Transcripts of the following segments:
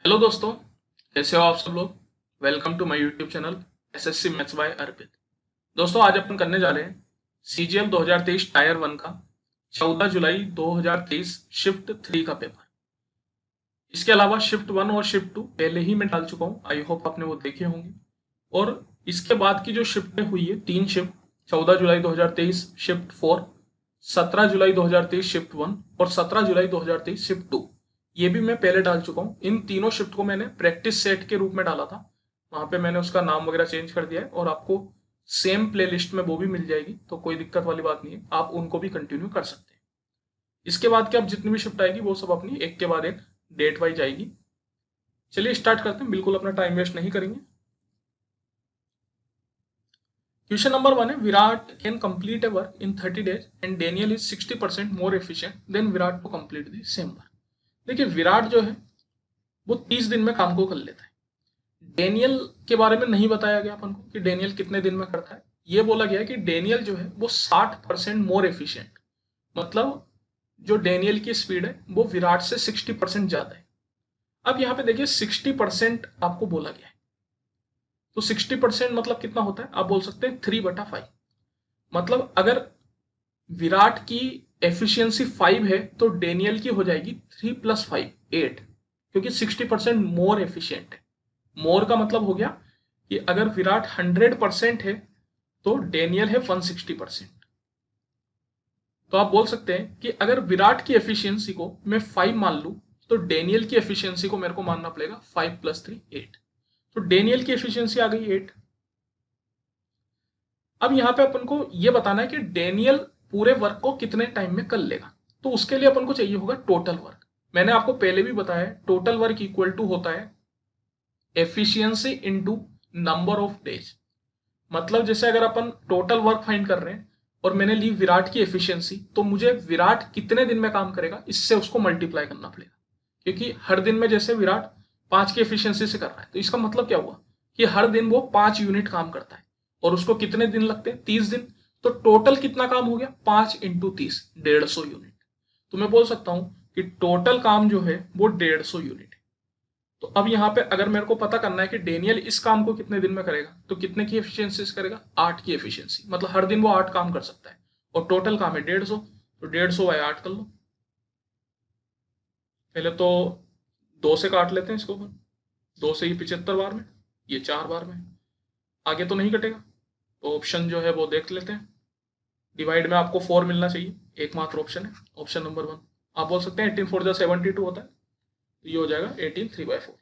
Hello दोस्तों, कैसे हो आप सब लोग। Welcome to my YouTube channel SSC maths by Arpit. दोस्तों, आज अपन करने जा रहे हैं सीजीएल 2023 टायर 1 का 14 जुलाई 2023 शिफ्ट 3 का पेपर। इसके अलावा शिफ्ट 1 और शिफ्ट 2 पहले ही मैं डाल चुका हूँ। आई होप आपने वो देखे होंगे। और इसके बाद की जो शिफ्टें हुई है, 3 शिफ्ट, 14 जुलाई 2023 शिफ्ट 4, 17 जुलाई 2023 शिफ्ट 1 और 17 जुलाई 2023 शिफ्ट 2, ये भी मैं पहले डाल चुका हूँ। इन तीनों शिफ्ट को मैंने प्रैक्टिस सेट के रूप में डाला था। वहां पे मैंने उसका नाम वगैरह चेंज कर दिया है और आपको सेम प्लेलिस्ट में वो भी मिल जाएगी, तो कोई दिक्कत वाली बात नहीं है, आप उनको भी कंटिन्यू कर सकते हैं। इसके बाद की अब जितनी भी शिफ्ट आएगी वो सब अपनी एक के बाद एक डेट वाइज आएगी। चलिए स्टार्ट करते हैं, बिल्कुल अपना टाइम वेस्ट नहीं करेंगे। क्वेश्चन नंबर 1 है, Virat can complete a work in 30 days and Daniel is 60% more efficient than Virat to complete the same work. देखिए, विराट जो है वो 30 दिन में काम को कर लेता है। डेनियल के बारे में नहीं बताया गया अपन को कि डेनियल कितने दिन में करता है। ये बोला गया कि डेनियल जो है वो 60% मोर एफिशिएंट, मतलब जो डेनियल की स्पीड है वो विराट से 60% ज्यादा है। अब यहाँ पे देखिए 60% आपको बोला गया है, तो 60% मतलब कितना होता है, आप बोल सकते हैं 3/5। मतलब अगर विराट की एफिशिएंसी 5 है तो डेनियल की हो जाएगी 3 + 5 8, क्योंकि 60% मोर एफिशिएंट है। मोर का मतलब हो गया कि अगर विराट 100% है तो डेनियल है 160%। तो आप बोल सकते हैं कि अगर विराट की एफिशिएंसी को मैं 5 मान लूं तो डेनियल की एफिशिएंसी को मेरे को मानना पड़ेगा 5 + 3 8। तो डेनियल की एफिशिएंसी आ गई 8। अब यहां पे अपन को यह बताना है कि डेनियल पूरे वर्क को कितने टाइम में कर लेगा। तो उसके लिए अपन को चाहिए होगा टोटल वर्क। मैंने आपको पहले भी बताया, टोटल वर्क इक्वल टू होता है efficiency into number of days. मतलब जैसे अगर अपन टोटल वर्क फाइंड कर रहे हैं और मैंने ली विराट की एफिशिएंसी, तो मुझे विराट कितने दिन में काम करेगा इससे उसको मल्टीप्लाई करना पड़ेगा। क्योंकि हर दिन में जैसे विराट 5 की एफिशिएंसी से कर रहा है, तो इसका मतलब क्या हुआ कि हर दिन वो 5 यूनिट काम करता है और उसको कितने दिन लगते हैं, 30 दिन। तो टोटल कितना काम हो गया, 5 × 30, 150 यूनिट। तो मैं बोल सकता हूं कि टोटल काम जो है वो 150 यूनिट है। तो अब यहाँ पे अगर मेरे को पता करना है कि डेनियल इस काम को कितने दिन में करेगा, तो कितने की एफिशिएंसी से करेगा, 8 की एफिशिएंसी, मतलब हर दिन वो 8 काम कर सकता है और टोटल काम है 150, तो 150/8 कर लो। पहले तो 2 से काट लेते हैं इसको, 2 से ही 75 बार में, ये 4 बार में, आगे तो नहीं कटेगा। तो ऑप्शन जो है वो देख लेते हैं। डिवाइड में आपको 4 मिलना चाहिए, एकमात्र ऑप्शन है ऑप्शन नंबर 1। आप बोल सकते हैं 18 4 जा 72 होता है, तो ये हो जाएगा 18 3/4।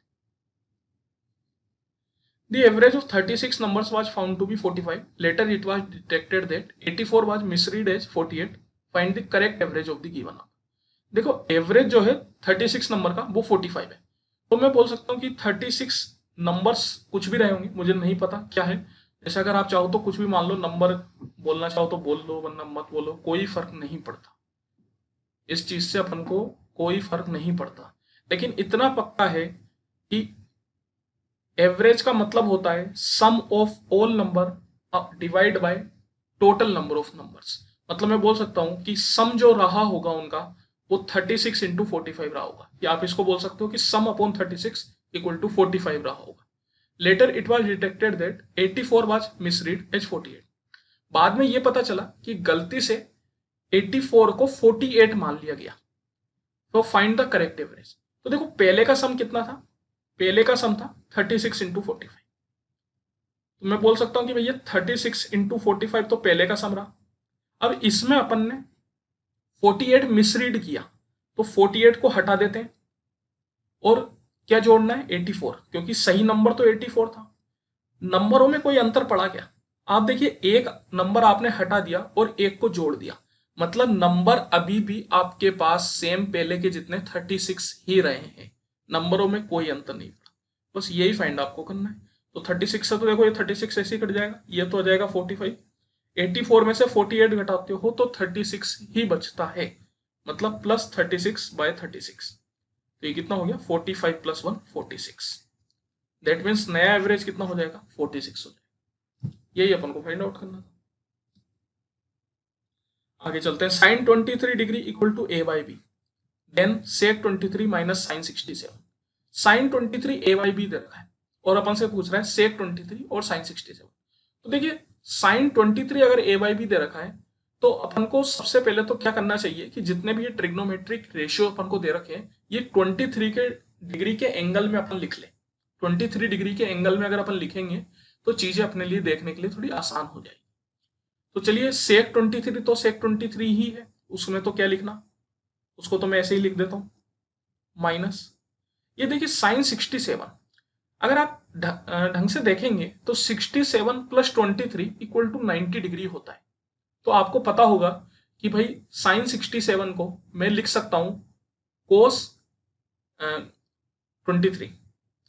The average of 36 numbers was found to be 45. Later it was detected that 84 was misread as 48. Find the correct average of the given number. देखो, एवरेज जो है 36 नंबर का वो 45 है। तो मैं बोल सकता हूँ कि 36 नंबर्स कुछ भी रहे होंगे, मुझे नहीं पता क्या है। जैसे अगर आप चाहो तो कुछ भी मान लो, नंबर बोलना चाहो तो बोल लो वरना मत बोलो, कोई फर्क नहीं पड़ता। इस चीज से अपन को कोई फर्क नहीं पड़ता। लेकिन इतना पक्का है कि एवरेज का मतलब होता है sum of all number divide by total number of numbers. मतलब मैं बोल सकता हूं कि सम जो रहा होगा उनका वो 36 × 45 रहा होगा, या आप इसको बोल सकते हो कि सम अपॉन 36 = 45 रहा होगा। Later it was detected that 84 was misread as 48। बाद में यह पता चला कि गलती से 84 को 48 मान लिया गया। तो फाइंड द करेक्ट एवरेज। तो देखो, पहले का सम कितना था, पहले का सम था 36 × 45। तो मैं बोल सकता हूं कि भैया 36 × 45 तो पहले का सम रहा। अब इसमें अपन ने 48 मिसरीड किया, तो 48 को हटा देते हैं और क्या जोड़ना है, 84, क्योंकि सही नंबर तो 84 था। नंबरों में कोई अंतर पड़ा क्या, आप देखिए, एक नंबर आपने हटा दिया और एक को जोड़ दिया, मतलब नंबर अभी भी आपके पास सेम पहले के जितने 36 ही रहे हैं। नंबरों में कोई अंतर नहीं पड़ा। बस यही फाइंड आपको करना है। तो 36 से तो देखो ये 36 ऐसे ही कट जाएगा, ये तो आ जाएगा 45। 84 में से 48 घटाते हो तो 36 ही बचता है, मतलब +36/36। तो ये कितना हो गया, 45 + 1 46। दैट मीन्स नया एवरेज कितना हो जाएगा, 46 हो जाएगा। यही अपन को फाइंड आउट करना था। आगे चलते हैं। sin 23 degree = a/b, then sec 23 - sin 67। Sine 23 a by b दे रखा है और अपन से पूछ रहा है सेक 23 और साइन 67। तो देखिए साइन 23 अगर ए वाई बी दे रखा है तो अपन को सबसे पहले तो क्या करना चाहिए कि जितने भी ये ट्रिग्नोमेट्रिक रेशियो अपन को दे रखे हैं ये 23 के डिग्री के एंगल में अपन लिख ले। 23 डिग्री के एंगल में अगर अपन लिखेंगे तो चीजें अपने लिए देखने के लिए थोड़ी आसान हो जाएगी। तो चलिए सेक 23 तो सेक 23 ही है, उसमें तो क्या लिखना, उसको तो मैं ऐसे ही लिख देता हूं माइनस ये देखिए साइन 67। अगर आप ढंग से देखेंगे तो 67 प्लस 23 इक्वल टू 90 डिग्री होता है। तो आपको पता होगा कि भाई साइन 67 को मैं लिख सकता हूं कोस 23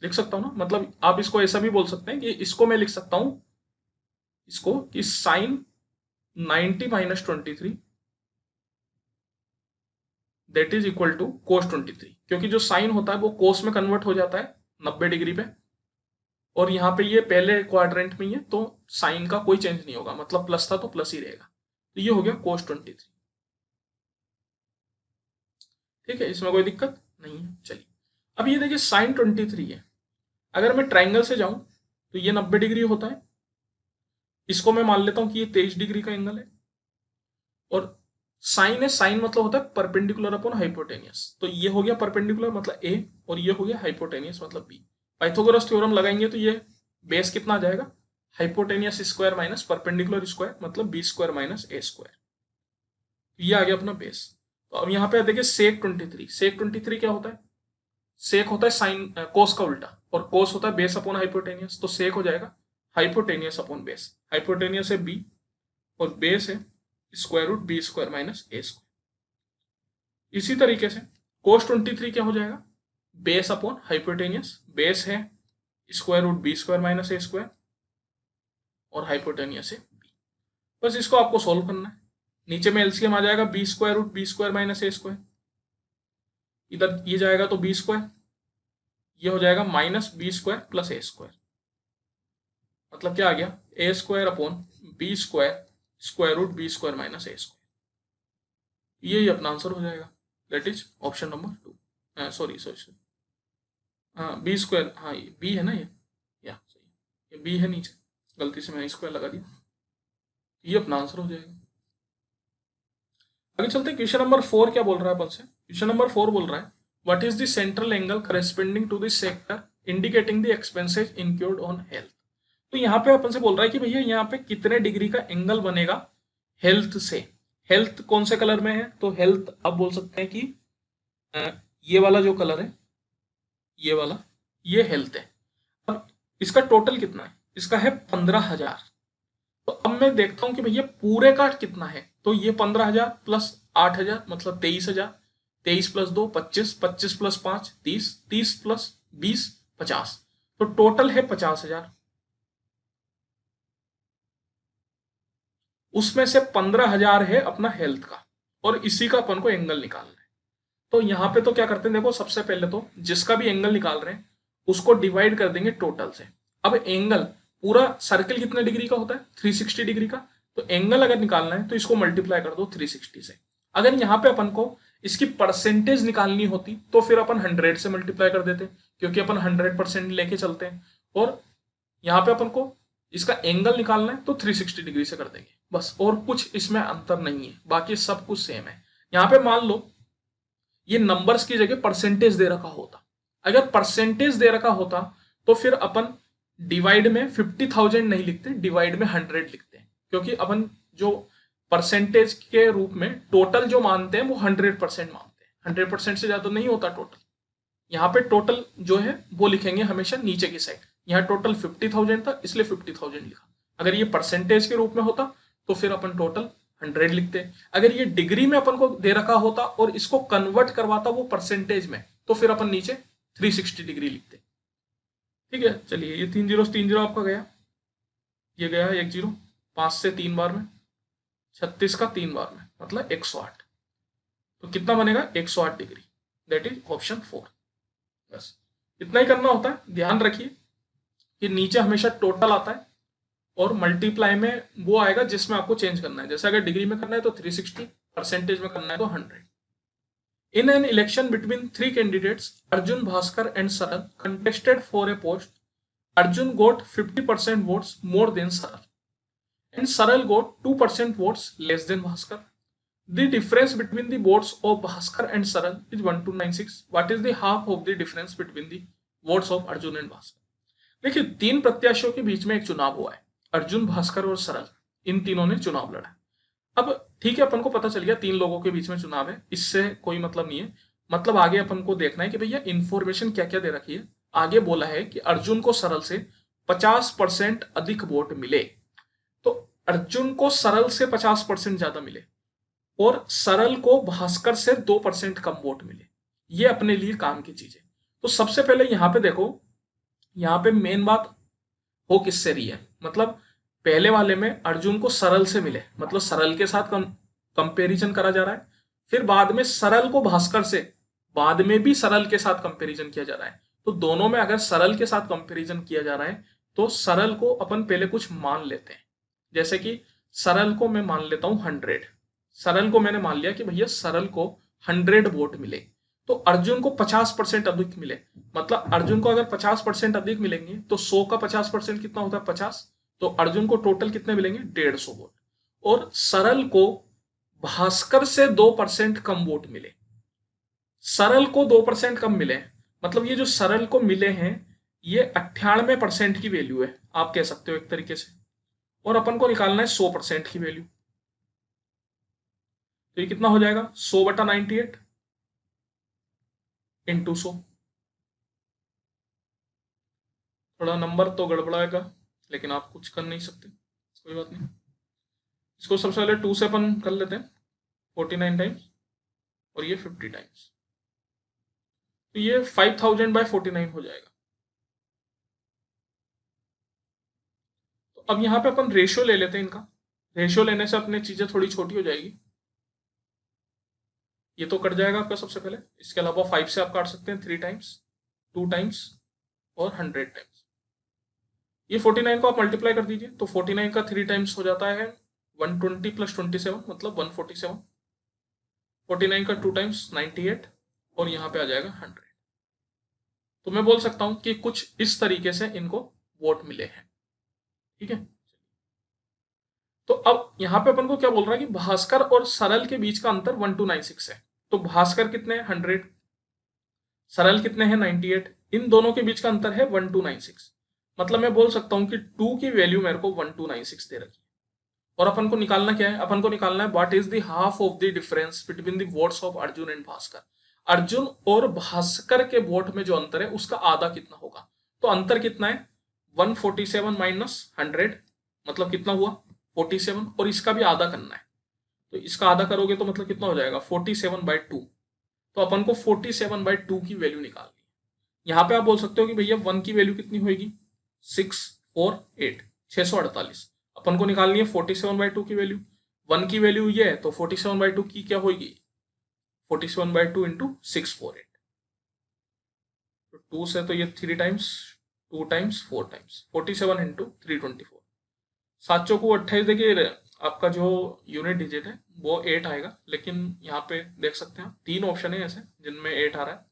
लिख सकता हूं ना, मतलब आप इसको ऐसा भी बोल सकते हैं कि इसको मैं लिख सकता हूं इसको कि sine 90 minus 23 that is equal to cos 23, क्योंकि जो साइन होता है वो कोस में कन्वर्ट हो जाता है 90 डिग्री पे और यहाँ पे ये पहले क्वाड्रेंट में ही है तो साइन का कोई चेंज नहीं होगा, मतलब प्लस था तो प्लस ही रहेगा। तो ये हो गया कोस 23। ठीक है, इसमें कोई दिक्कत नहीं है। चलिए अब ये देखिए साइन 23 है, अगर मैं ट्राइंगल से जाऊं तो ये 90 डिग्री होता है, इसको मैं मान लेता हूं कि ये 23 डिग्री का एंगल है और साइन है, साइन मतलब होता है परपेंडिकुलर अपॉन हाइपोटेनियस, तो ये हो गया परपेंडिकुलर मतलब ए और ये हो गया हाइपोटेनियस मतलब बी। पाइथागोरस थ्योरम लगाएंगे तो ये बेस कितना आ जाएगा, hypotenuse square minus perpendicular square मतलब B square minus A square, ये आ गया अपना बेस। तो अब यहाँ पे देखिए सेक 23, सेक 23 क्या होता है, सेक होता है साइन कोस का उल्टा और कोस होता है बेस अपॉन हाइपोटेनियस, तो सेक हो जाएगा हाइपोटेनियस अपॉन बेस, हाइपोटेनियस है बी और बेस है square root B square minus A square. इसी तरीके से कोस 23 क्या हो जाएगा, बेस अपॉन हाइपोटेनियस, बेस है square root B square minus A square और हाइपोटेनियस है बी। बस इसको आपको सोल्व करना है, नीचे में एलसीएम आ जाएगा B square root B square minus A square, इधर ये जाएगा तो बी स्क्वायर, ये हो जाएगा minus B square plus A square, मतलब क्या आ गया A square upon B square square root B square minus A square. यही अपना आंसर हो जाएगा, that is option number 2। Sorry sorry sorry, हाँ बी स्क्वायर, हाँ ये बी है ना, या सही, ये बी है नीचे, गलती से मैंने स्क्वायर लगा दिया, ये अपना आंसर हो जाएगा। आगे चलते हैं, क्वेश्चन नंबर 4 क्या बोल रहा है अपन से, क्वेश्चन नंबर 4 बोल रहा है what is the central angle corresponding to the sector indicating the expenses incurred on health. तो यहाँ पे अपन से बोल रहा है कि भैया यहाँ पे कितने डिग्री का एंगल बनेगा हेल्थ से, हेल्थ कौन से कलर में है, तो हेल्थ आप बोल सकते हैं कि ये वाला जो कलर है ये वाला, ये हेल्थ है। अब इसका टोटल कितना है, इसका है 15,000। तो अब मैं देखता हूं कि भैया पूरे का कितना है, तो ये 15,000 प्लस 8,000 मतलब 23,000, 23 प्लस 2 25, 25 प्लस 5 30, 30 प्लस 20 50, तो टोटल है 50,000। उसमें से 15,000 है अपना हेल्थ का और इसी का अपन को एंगल निकालना है। तो यहाँ पे तो क्या करते हैं, देखो सबसे पहले तो जिसका भी एंगल निकाल रहे हैं उसको डिवाइड कर देंगे टोटल से। अब एंगल पूरा सर्कल कितने डिग्री का होता है 360 डिग्री का, तो एंगल अगर निकालना है तो इसको मल्टीप्लाई कर दो 360 से। अगर यहाँ पे अपन को इसकी परसेंटेज निकालनी होती तो फिर अपन 100 से मल्टीप्लाई कर देते, क्योंकि अपन 100% लेके चलते हैं, और यहाँ पे अपन को इसका एंगल निकालना है तो 360 डिग्री से कर देंगे बस, और कुछ इसमें अंतर नहीं है, बाकी सब कुछ सेम है। यहाँ पे मान लो ये नंबर्स की जगह परसेंटेज दे रखा होता, अगर परसेंटेज दे रखा होता तो फिर अपन डिवाइड में 50,000 नहीं लिखते, डिवाइड में 100 लिखते हैं, क्योंकि अपन जो परसेंटेज के रूप में टोटल जो मानते हैं वो 100% मानते हैं, 100% से ज्यादा नहीं होता टोटल। यहाँ पे टोटल जो है वो लिखेंगे हमेशा नीचे की साइड, यहाँ टोटल 50,000 था इसलिए 50,000 लिखा। अगर ये परसेंटेज के रूप में होता तो फिर अपन टोटल 100 लिखते। अगर ये डिग्री में अपन को दे रखा होता और इसको कन्वर्ट करवाता वो परसेंटेज में, तो फिर अपन नीचे 360 डिग्री लिखते। ठीक है, चलिए ये 3 जीरो 3 जीरो आपका गया, ये गया 1 जीरो, 5 से 3 बार में, 36 का 3 बार में मतलब 108, तो कितना बनेगा 108 डिग्री, दैट इज ऑप्शन 4। बस इतना ही करना होता है। ध्यान रखिए कि नीचे हमेशा टोटल आता है और मल्टीप्लाई में वो आएगा जिसमें आपको चेंज करना है, जैसे अगर डिग्री में करना है तो 360, परसेंटेज में करना है तो 100। In an election between three candidates, Arjun, Bhaskar and Saral contested for a post. Arjun got 50% votes more than Saral and Saral got 2% votes less than Bhaskar. The difference between the votes of Bhaskar and Saral is 1296. What is the half of the difference between the votes of Arjun and Bhaskar? देखिए, तीन प्रत्याशियों के बीच में एक चुनाव हुआ है, अर्जुन, भास्कर और सरल, इन तीनों ने चुनाव लड़ा। अब ठीक है, अपन को पता चल गया तीन लोगों के बीच में चुनाव है, इससे कोई मतलब नहीं है। मतलब आगे अपन को देखना है कि भैया इंफॉर्मेशन क्या क्या दे रखी है। आगे बोला है कि अर्जुन को सरल से 50% अधिक वोट मिले, तो अर्जुन को सरल से 50% ज्यादा मिले और सरल को भास्कर से 2% कम वोट मिले। ये अपने लिए काम की चीज है। तो सबसे पहले यहां पे देखो, यहाँ पे मेन बात हो किससे रही है, मतलब पहले वाले में अर्जुन को सरल से मिले, मतलब सरल के साथ कंपेरिजन करा जा रहा है। फिर बाद में सरल को भास्कर से, बाद में भी सरल के साथ कंपेरिजन किया जा रहा है। तो दोनों में अगर सरल के साथ कंपेरिजन किया जा रहा है तो सरल को अपन पहले कुछ मान लेते हैं। जैसे कि सरल को मैं मान लेता हूं 100। सरल को मैंने मान लिया कि भैया सरल को 100 वोट मिले, तो अर्जुन को 50% अधिक मिले। मतलब अर्जुन को अगर 50% अधिक मिलेंगे तो 100 का 50% कितना होता है, 50। तो अर्जुन को टोटल कितने मिलेंगे, 150 वोट। और सरल को भास्कर से 2% कम वोट मिले। सरल को 2% कम मिले, मतलब ये जो सरल को मिले हैं ये 98% की वैल्यू है, आप कह सकते हो एक तरीके से। और अपन को निकालना है 100% की वैल्यू, तो ये कितना हो जाएगा, 100/98 इंटू 100। थोड़ा नंबर तो गड़बड़ाएगा लेकिन आप कुछ कर नहीं सकते, कोई बात नहीं। इसको सबसे पहले 2 से अपन कर लेते हैं, 49 टाइम्स और ये 50 टाइम्स, तो ये 5000/49 हो जाएगा। तो अब यहां पे अपन रेशियो ले लेते हैं इनका। रेशियो लेने से अपने चीजें थोड़ी छोटी हो जाएगी। ये तो कट जाएगा आपका सबसे पहले, इसके अलावा 5 से आप काट सकते हैं 3 टाइम्स, 2 टाइम्स और 100 टाइम्स। ये 49 को आप मल्टीप्लाई कर दीजिए, तो 49 का 3 टाइम्स हो जाता है 120 + 27 मतलब 147। 49 का 2 टाइम्स 98 और यहाँ पे आ जाएगा 100। तो मैं बोल सकता हूं कि कुछ इस तरीके से इनको वोट मिले हैं, ठीक है। तो अब यहाँ पे अपन को क्या बोल रहा है कि भास्कर और सरल के बीच का अंतर 1296 है। तो भास्कर कितने हैं, 100, सरल कितने हैं, 98। इन दोनों के बीच का अंतर है 1296। मतलब मैं बोल सकता हूं कि 2 की वैल्यू मेरे को 1296 दे रखी है। और अपन को निकालना क्या है, अपन को निकालना है what is the half of the difference between the votes of Arjun and Bhaskar. Arjun और भास्कर के वोट में जो अंतर है उसका आधा कितना होगा। तो अंतर कितना है, 147 - 100 मतलब कितना हुआ, 47। और इसका भी आधा करना है, तो इसका आधा करोगे तो मतलब कितना हो जाएगा, 47/2। तो अपन को 47/2 की वैल्यू निकालनी है। यहाँ पे आप बोल सकते हो कि भैया 1 की वैल्यू कितनी होगी, 648, 648। अपन को निकालनी है 47/2 की वैल्यू। 1 की वैल्यू ये है तो 47/2 की क्या होगी, 47/2 इंटू 648। तो 2 से तो ये 3 टाइम्स, 2 टाइम्स 4 टाइम्स, 47 इंटू 324। 7 चौको 28। देखिए आपका जो यूनिट डिजिट है वो 8 आएगा, लेकिन यहाँ पे देख सकते हैं 3 ऑप्शन है ऐसे जिनमें 8 आ रहा है।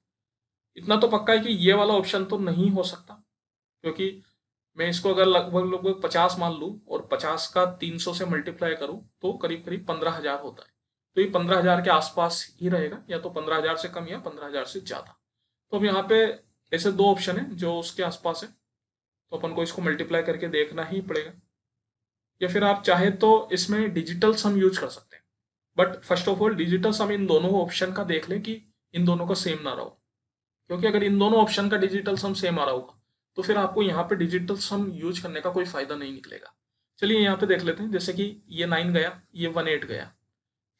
इतना तो पक्का है कि ये वाला ऑप्शन तो नहीं हो सकता, क्योंकि मैं इसको अगर लगभग 50 मान लूँ और 50 का 300 से मल्टीप्लाई करूँ तो करीब करीब 15,000 होता है। तो ये 15,000 के आसपास ही रहेगा, या तो 15,000 से कम या 15,000 से ज्यादा। तो अब यहाँ पे ऐसे 2 ऑप्शन है जो उसके आसपास है, तो अपन को इसको मल्टीप्लाई करके देखना ही पड़ेगा। या फिर आप चाहे तो इसमें डिजिटल सम यूज कर सकते हैं, but first of all digital sum इन दोनों ऑप्शन का देख लें कि इन दोनों का सेम ना रहो, क्योंकि अगर इन दोनों ऑप्शन का डिजिटल सम सेम आ रहा होगा तो फिर आपको यहाँ पे डिजिटल सम यूज करने का कोई फायदा नहीं निकलेगा। चलिए यहाँ पे देख लेते हैं, जैसे कि ये 9 गया, ये 18 गया,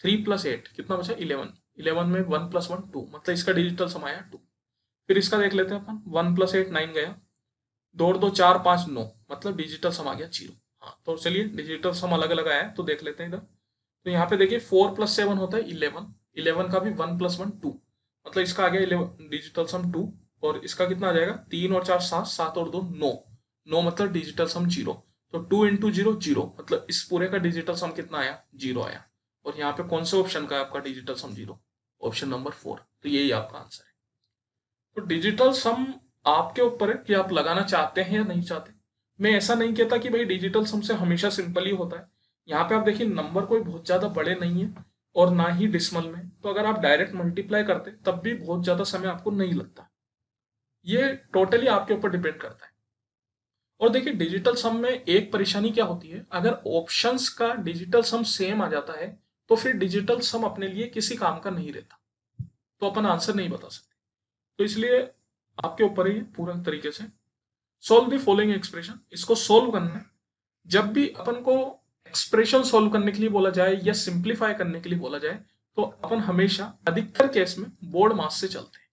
3 + 8 कितना बचा, 11। 11 में 1 + 1 2, मतलब इसका डिजिटल सम आया 2। फिर इसका देख लेते हैं अपन, 1 + 8 9 गया, 2 और 2 4 5 9, मतलब डिजिटल सम आ गया 0। हाँ तो चलिए डिजिटल सम अलग अलग आया है तो देख लेते हैं इधर। तो यहाँ पे देखिए 4 + 7 होता है 11, 11 का भी 1 + 1 2, मतलब इसका आ गया 11 डिजिटल सम 2। और इसका कितना आ जाएगा, 3 और 4 7, 7 और 2 9, 9 मतलब डिजिटल सम 0। तो 2 × 0 0, मतलब इस पूरे का डिजिटल सम कितना आया, 0 आया। और यहाँ पे कौन से ऑप्शन का है आपका डिजिटल सम 0, ऑप्शन नंबर 4। तो यही आपका आंसर है। तो डिजिटल सम आपके ऊपर है कि आप लगाना चाहते हैं या नहीं चाहते। मैं ऐसा नहीं कहता कि भाई डिजिटल सम से हमेशा सिंपल ही होता है। यहाँ पे आप देखिए नंबर कोई बहुत ज्यादा बड़े नहीं है और ना ही डिसमल में, तो अगर आप डायरेक्ट मल्टीप्लाई करते तब भी बहुत ज्यादा समय आपको नहीं लगता। ये टोटली आपके ऊपर डिपेंड करता है। और देखिए डिजिटल सम में एक परेशानी क्या होती है, अगर ऑप्शंस का डिजिटल सम सेम आ जाता है तो फिर डिजिटल सम अपने लिए किसी काम का नहीं रहता, तो अपन आंसर नहीं बता सकते। तो इसलिए आपके ऊपर ही पूरा तरीके से सोल्व द फॉलोइंग एक्सप्रेशन, इसको सोल्व करना है। जब भी अपन को एक्सप्रेशन सोल्व करने के लिए बोला जाए या सिंप्लीफाई करने के लिए बोला जाए तो अपन हमेशा अधिकतर केस में बोर्ड मास से चलते हैं।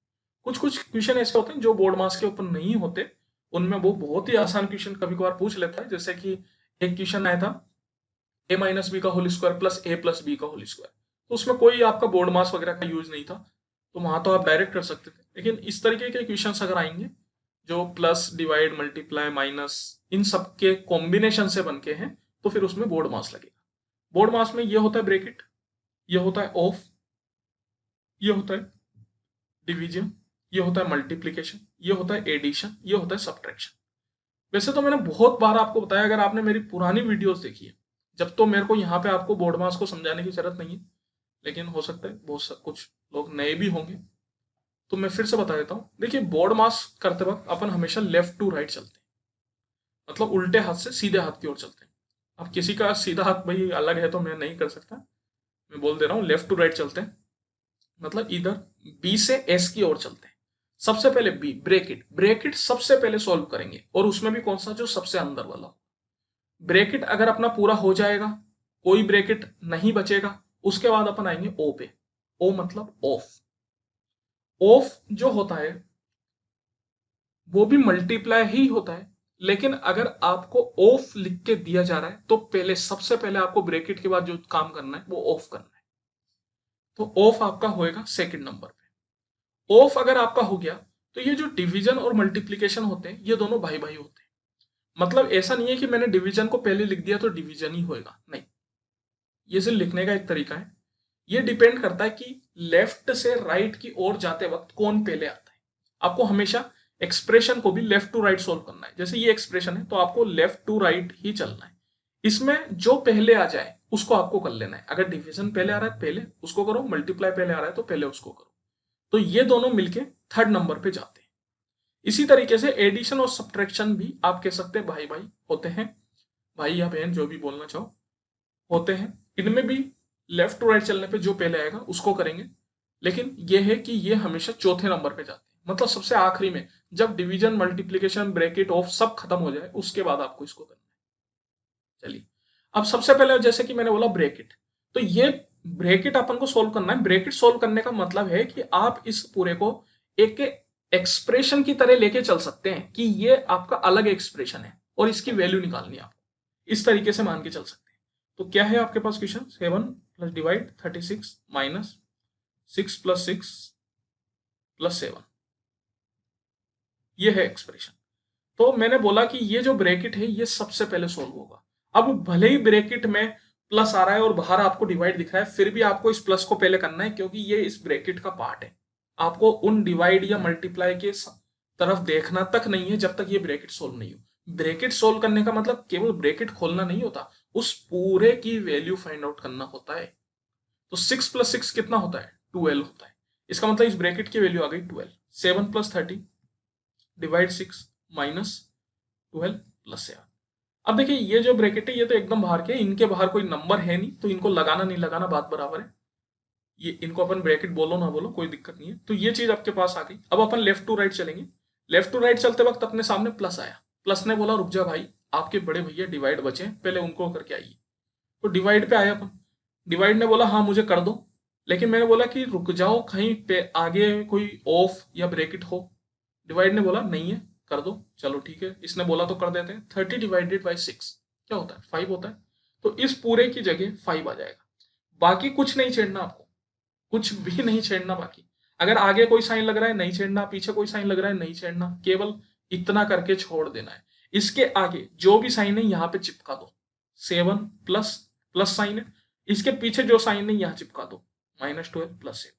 कुछ कुछ क्वेश्चन ऐसे होते हैं जो बोर्ड मास के ऊपर नहीं होते, उनमें वो बहुत ही आसान क्वेश्चन कभी कभार पूछ लेता है। जैसे कि एक क्वेश्चन आया था ए माइनस बी का होल स्क्वायर प्लस ए प्लस बी का होल स्क्वायर, तो उसमें कोई आपका बोर्ड मास वगैरह का यूज नहीं था, तो वहां तो आप डायरेक्ट कर सकते थे। लेकिन इस तरीके के क्वेश्चन अगर आएंगे जो प्लस डिवाइड मल्टीप्लाई माइनस इन सब के कॉम्बिनेशन से बन के हैं, तो फिर उसमें बोर्ड मास लगेगा। बोर्ड मास में ये होता है ब्रैकेट, ये होता है ऑफ, ये होता है डिवीजन, ये होता है मल्टीप्लीकेशन, ये होता है एडिशन, ये होता है सब्ट्रैक्शन। वैसे तो मैंने बहुत बार आपको बताया, अगर आपने मेरी पुरानी वीडियोस देखी है, जब तो मेरे को यहाँ पे आपको बोर्ड मास को समझाने की जरूरत नहीं है, लेकिन हो सकता है बहुत कुछ लोग नए भी होंगे, तो मैं फिर से बता देता हूँ। देखिए बोर्ड मास करते वक्त अपन हमेशा लेफ्ट टू राइट चलते हैं, मतलब उल्टे हाथ से सीधे हाथ की ओर चलते हैं। अब किसी का सीधा हाथ भाई अलग है तो मैं नहीं कर सकता, मैं बोल दे रहा हूँ लेफ्ट टू राइट चलते हैं, मतलब इधर बी से एस की ओर चलते हैं। सबसे पहले बी ब्रैकेट, ब्रैकेट सबसे पहले सॉल्व करेंगे, और उसमें भी कौन सा, जो सबसे अंदर वाला। ब्रैकेट अगर अपना पूरा हो जाएगा, कोई ब्रैकेट नहीं बचेगा, उसके बाद अपन आएंगे ओ पे। ओ मतलब ऑफ। ऑफ जो होता है वो भी मल्टीप्लाई ही होता है, लेकिन अगर आपको ऑफ लिख के दिया जा रहा है तो पहले सबसे पहले आपको ब्रैकेट के बाद जो काम करना है वो ऑफ करना है। तो ऑफ आपका होएगा सेकंड नंबर पे। ऑफ अगर आपका हो गया तो ये जो डिवीजन और मल्टीप्लीकेशन होते हैं ये दोनों भाई भाई होते हैं। मतलब ऐसा नहीं है कि मैंने डिवीजन को पहले लिख दिया तो डिवीजन ही होएगा, नहीं। ये सिर्फ लिखने का एक तरीका है। ये डिपेंड करता है कि लेफ्ट से राइट की ओर जाते वक्त कौन पहले आता है। आपको हमेशा एक्सप्रेशन को भी लेफ्ट टू राइट सोल्व करना है। जैसे ये एक्सप्रेशन है तो आपको लेफ्ट टू राइट ही चलना है। इसमें जो पहले आ जाए उसको आपको कर लेना है। अगर डिवीजन पहले आ रहा है पहले उसको करो, मल्टीप्लाई पहले आ रहा है तो पहले उसको करो। तो ये दोनों मिलके थर्ड नंबर पे जाते हैं। इसी तरीके से एडिशन और सब्ट्रैक्शन भी आप कह सकते हैं भाई भाई होते हैं, भाई या बहन जो भी बोलना चाहो होते हैं। इनमें भी लेफ्ट टू राइट चलने पे जो पहले आएगा उसको करेंगे, लेकिन ये है कि ये हमेशा चौथे नंबर पे जाते हैं, मतलब सबसे आखिरी में, जब डिवीजन मल्टीप्लीकेशन ब्रैकेट ऑफ सब खत्म हो जाए उसके बाद आपको इसको करना है। चलिए अब सबसे पहले जैसे कि मैंने बोला ब्रैकेट, तो ये ब्रैकेट अपन को सोल्व करना है। ब्रैकेट सोल्व करने का मतलब है कि आप इस पूरे को एक एक्सप्रेशन की तरह लेके चल सकते हैं कि ये आपका अलग एक्सप्रेशन है और इसकी वैल्यू निकालनी है आपको, इस तरीके से मान के चल सकते हैं। तो क्या है आपके पास question, 7 plus divide 36 minus 6 plus 6 plus 7, ये है एक्सप्रेशन। तो मैंने बोला कि ये जो ब्रैकेट है ये सबसे पहले सोल्व होगा। अब भले ही ब्रैकेट में प्लस आ रहा है और बाहर आपको डिवाइड दिख रहा है, फिर भी आपको इस प्लस को पहले करना है क्योंकि ये इस ब्रैकेट का पार्ट है। आपको उन डिवाइड या मल्टीप्लाई के तरफ देखना तक नहीं है जब तक ये ब्रैकेट सोल्व नहीं हो। ब्रैकेट सोल्व करने का मतलब केवल ब्रैकेट खोलना नहीं होता, उस पूरे की वैल्यू फाइंड आउट करना होता है। तो 6 प्लस 6 कितना होता है, 12 होता है। इसका मतलब इस ब्रैकेट की वैल्यू आ गई 12। 7 प्लस 30 डिवाइड 6 माइनस 12 प्लस 7। अब देखिए ये जो ब्रैकेट है ये तो एकदम बाहर के, इनके बाहर कोई नंबर है नहीं, तो इनको लगाना नहीं लगाना बात बराबर है। ये इनको अपन ब्रैकेट बोलो ना बोलो कोई दिक्कत नहीं है। तो ये चीज आपके पास आ गई। अब अपन लेफ्ट टू राइट चलेंगे। लेफ्ट टू राइट चलते वक्त अपने सामने प्लस आया, प्लस ने बोला रुक जा भाई, आपके बड़े भैया डिवाइड बचे पहले उनको करके आइए। तो डिवाइड पे आया अपन, डिवाइड ने बोला हाँ मुझे कर दो, लेकिन मैंने बोला कि रुक जाओ कहीं पे आगे कोई ऑफ या ब्रैकेट हो। डिवाइड ने बोला नहीं है कर दो, चलो ठीक है इसने बोला तो कर देते हैं। 30 डिवाइडेड बाई 6 क्या होता है, 5 होता है। तो इस पूरे की जगह 5 आ जाएगा। बाकी कुछ नहीं छेड़ना आपको, कुछ भी नहीं छेड़ना। बाकी अगर आगे कोई साइन लग रहा है नहीं छेड़ना, पीछे कोई साइन लग रहा है नहीं छेड़ना, केवल इतना करके छोड़ देना है। इसके आगे जो भी साइन है यहाँ पे चिपका दो। 7 प्लस प्लस साइन है, इसके पीछे जो साइन है यहाँ चिपका दो, -12 प्लस 7।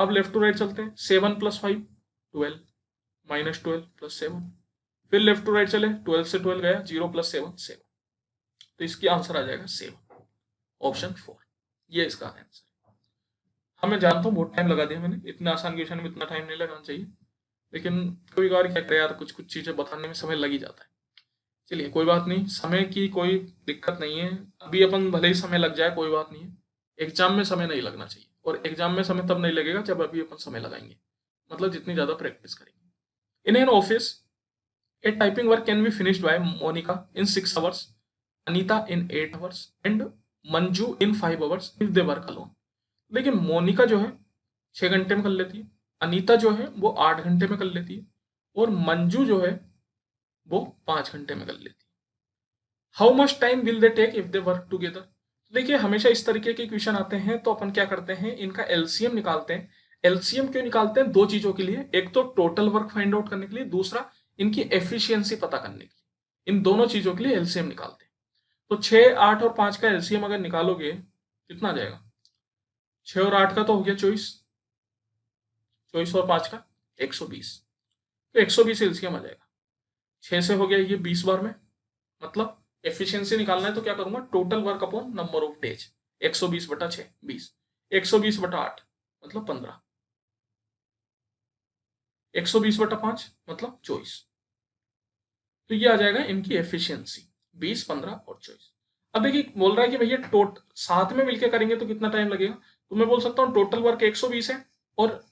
अब लेफ्ट टू राइट चलते हैं, 7 + 5 12, -12 + 7, फिर लेफ्ट टू राइट चले, 12 से 12 गया, 0 + 7 7, तो इसकी आंसर आ जाएगा 7, ऑप्शन 4, ये इसका आंसर। हाँ मैं जानता हूँ बहुत टाइम लगा दिया मैंने, इतना आसान क्वेश्चन में इतना टाइम नहीं लगाना चाहिए, लेकिन कभी कभार क्या करें यार, कुछ कुछ चीजें बताने में समय लग ही जाता है। चलिए कोई बात नहीं, समय की कोई दिक्कत नहीं है, अभी अपन भले ही समय लग जाए कोई बात नहीं है, एग्जाम में समय नहीं लगना चाहिए, और एग्जाम में समय तब नहीं लगेगा जब अभी अपन समय लगाएंगे, मतलब जितनी ज्यादा प्रैक्टिस करेंगे। In an office a typing work can be finished by Monika in 6 hours, Anita in 8 hours and Manju in 5 hours if they work alone. लेकिन मोनिका जो है 6 घंटे में कर लेती है, अनीता जो है वो 8 घंटे में कर लेती है, और मंजू जो है वो 5 घंटे में कर लेती है। How much time will they take if they work together. देखिए हमेशा इस तरीके के क्वेश्चन आते हैं तो अपन क्या करते हैं, इनका एलसीएम निकालते हैं। एलसीएम क्यों निकालते हैं? दो चीजों के लिए, एक तो टोटल वर्क फाइंड आउट करने के लिए, दूसरा इनकी एफिशिएंसी पता करने के लिए। इन दोनों चीजों के लिए एलसीएम निकालते हैं। तो 6, 8 और 5 का एलसीएम अगर निकालोगे कितना आ जाएगा? 6 और 8 का तो हो गया 24, 24 और 5 का 120, तो 120 एलसीएम आ जाएगा। 6 से हो गया ये 20 बार में, मतलब एफिशिएंसी निकालना है तो क्या करूंगा, total work upon number of days, 120/6 20, 120/8 मतलब 15, 120/5 मतलब 24, तो ये आ जाएगा इनकी एफिशिएंसी 20, 15 और 24। अब देखिए बोल रहा है कि भैया साथ में मिलकर करेंगे तो कितना टाइम लगेगा, तो मैं बोल सकता हूँ टोटल वर्क 120 है, और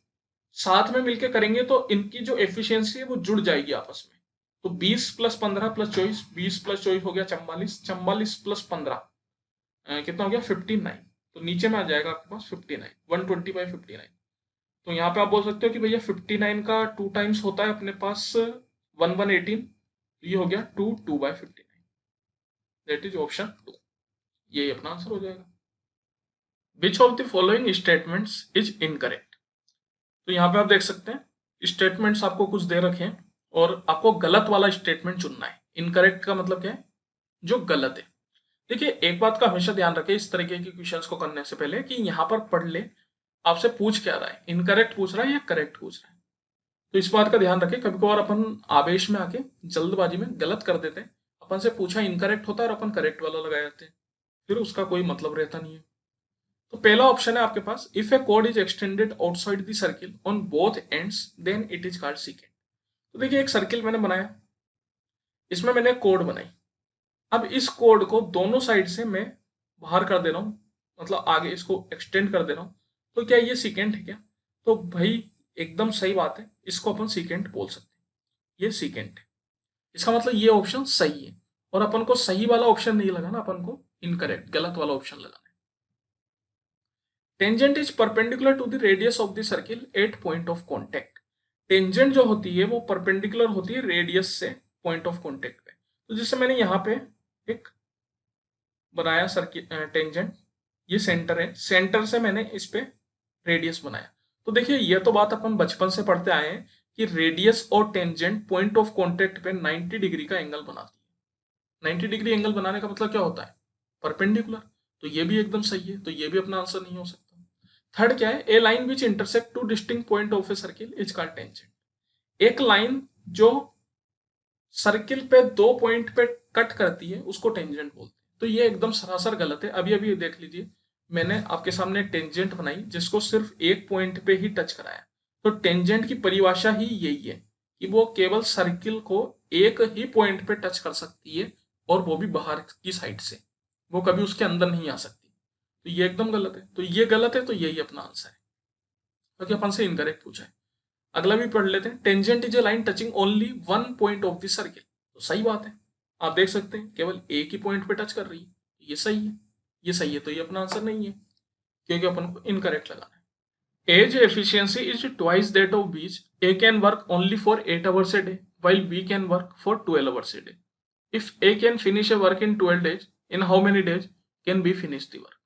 साथ में मिलकर करेंगे तो इनकी जो एफिशिएंसी है वो जुड़ जाएगी आपस में। तो 20 + 15 + 24, 20 + 24 हो गया 44, 44 + 15 कितना हो गया 59, तो नीचे में आ जाएगा आपके पास 59, 120/59। तो यहाँ पे आप बोल सकते हो कि भैया 59 का 2 टाइम्स होता है अपने पास 1118, तो ये हो गया 2/59, दैट इज ऑप्शन 2, यही अपना आंसर हो जाएगा। Which of the following statements is incorrect. तो यहाँ पे आप देख सकते हैं स्टेटमेंट्स आपको कुछ दे रखे हैं और आपको गलत वाला स्टेटमेंट चुनना है। इनकरेक्ट का मतलब क्या है? जो गलत है। देखिए एक बात का हमेशा ध्यान रखें इस तरीके के क्वेश्चंस को करने से पहले कि यहाँ पर पढ़ ले आपसे पूछ क्या रहा है, इनकरेक्ट पूछ रहा है या करेक्ट पूछ रहा है। तो इस बात का ध्यान रखें, कभी कभार अपन आवेश में आके जल्दबाजी में गलत कर देते हैं, अपन से पूछा इनकरेक्ट होता है और अपन करेक्ट वाला लगा जाते हैं, फिर उसका कोई मतलब रहता नहीं है। तो पहला ऑप्शन है आपके पास, इफ ए कोड is extended outside the circle on both ends then it is called secant. तो देखिए एक सर्किल मैंने बनाया, इसमें मैंने कोड बनाई, अब इस कोड को दोनों साइड से मैं बाहर कर दे रहा हूं, मतलब आगे इसको एक्सटेंड कर दे रहा हूं, तो क्या ये सीकेंट है क्या? तो भाई एकदम सही बात है, इसको अपन सीकेंट बोल सकते हैं, ये सीकेंट है। इसका मतलब ये ऑप्शन सही है, और अपन को सही वाला ऑप्शन नहीं लगाना, अपन को इनकरेक्ट गलत वाला ऑप्शन लगाना है। Tangent is perpendicular to the radius of the circle at point of contact. Tangent जो होती है वो परपेंडिकुलर होती है रेडियस से पॉइंट ऑफ कॉन्टेक्ट पे। तो जैसे मैंने यहाँ पे एक बनाया सर्किल टेंजेंट, ये सेंटर है, सेंटर से मैंने इस पे रेडियस बनाया। तो देखिए ये तो बात अपन बचपन से पढ़ते आए हैं कि रेडियस और टेंजेंट पॉइंट ऑफ कॉन्टेक्ट पे 90 डिग्री का एंगल बनाती है। 90 डिग्री एंगल बनाने का मतलब क्या होता है? परपेंडिकुलर। तो ये भी एकदम सही है, तो ये भी अपना आंसर नहीं हो सकता। थर्ड क्या है? A line which intersect two distinct point of a circle is called tangent. एक लाइन जो सर्किल पे दो पॉइंट पे कट करती है उसको टेंजेंट बोलते हैं। तो ये एकदम सरासर गलत है। अभी अभी देख लीजिए, मैंने आपके सामने टेंजेंट बनाई जिसको सिर्फ एक पॉइंट पे ही टच कराया। तो टेंजेंट की परिभाषा ही यही है कि वो केवल सर्किल को एक ही पॉइंट पे टच कर सकती है, और वो भी बाहर की साइड से, वो कभी उसके अंदर नहीं आ सकती। तो ये एकदम गलत है, तो ये गलत है, तो यही अपना आंसर है, क्योंकि अपन से इनकरेक्ट पूछा है। अगला भी पढ़ लेते हैं। Tangent is a line touching only one point of the circle. तो सही बात है, आप देख सकते हैं केवल एक ही पॉइंट पे टच कर रही है, ये सही है। ये सही है, तो ये अपना आंसर नहीं है, क्योंकि अपन को इनकरेक्ट लगाना है। As efficiency is twice that of beach A can work only for 8 hours a day while B can work for 12 hours a day. If A can finish a work in 12 days, in how many days can B finish the work?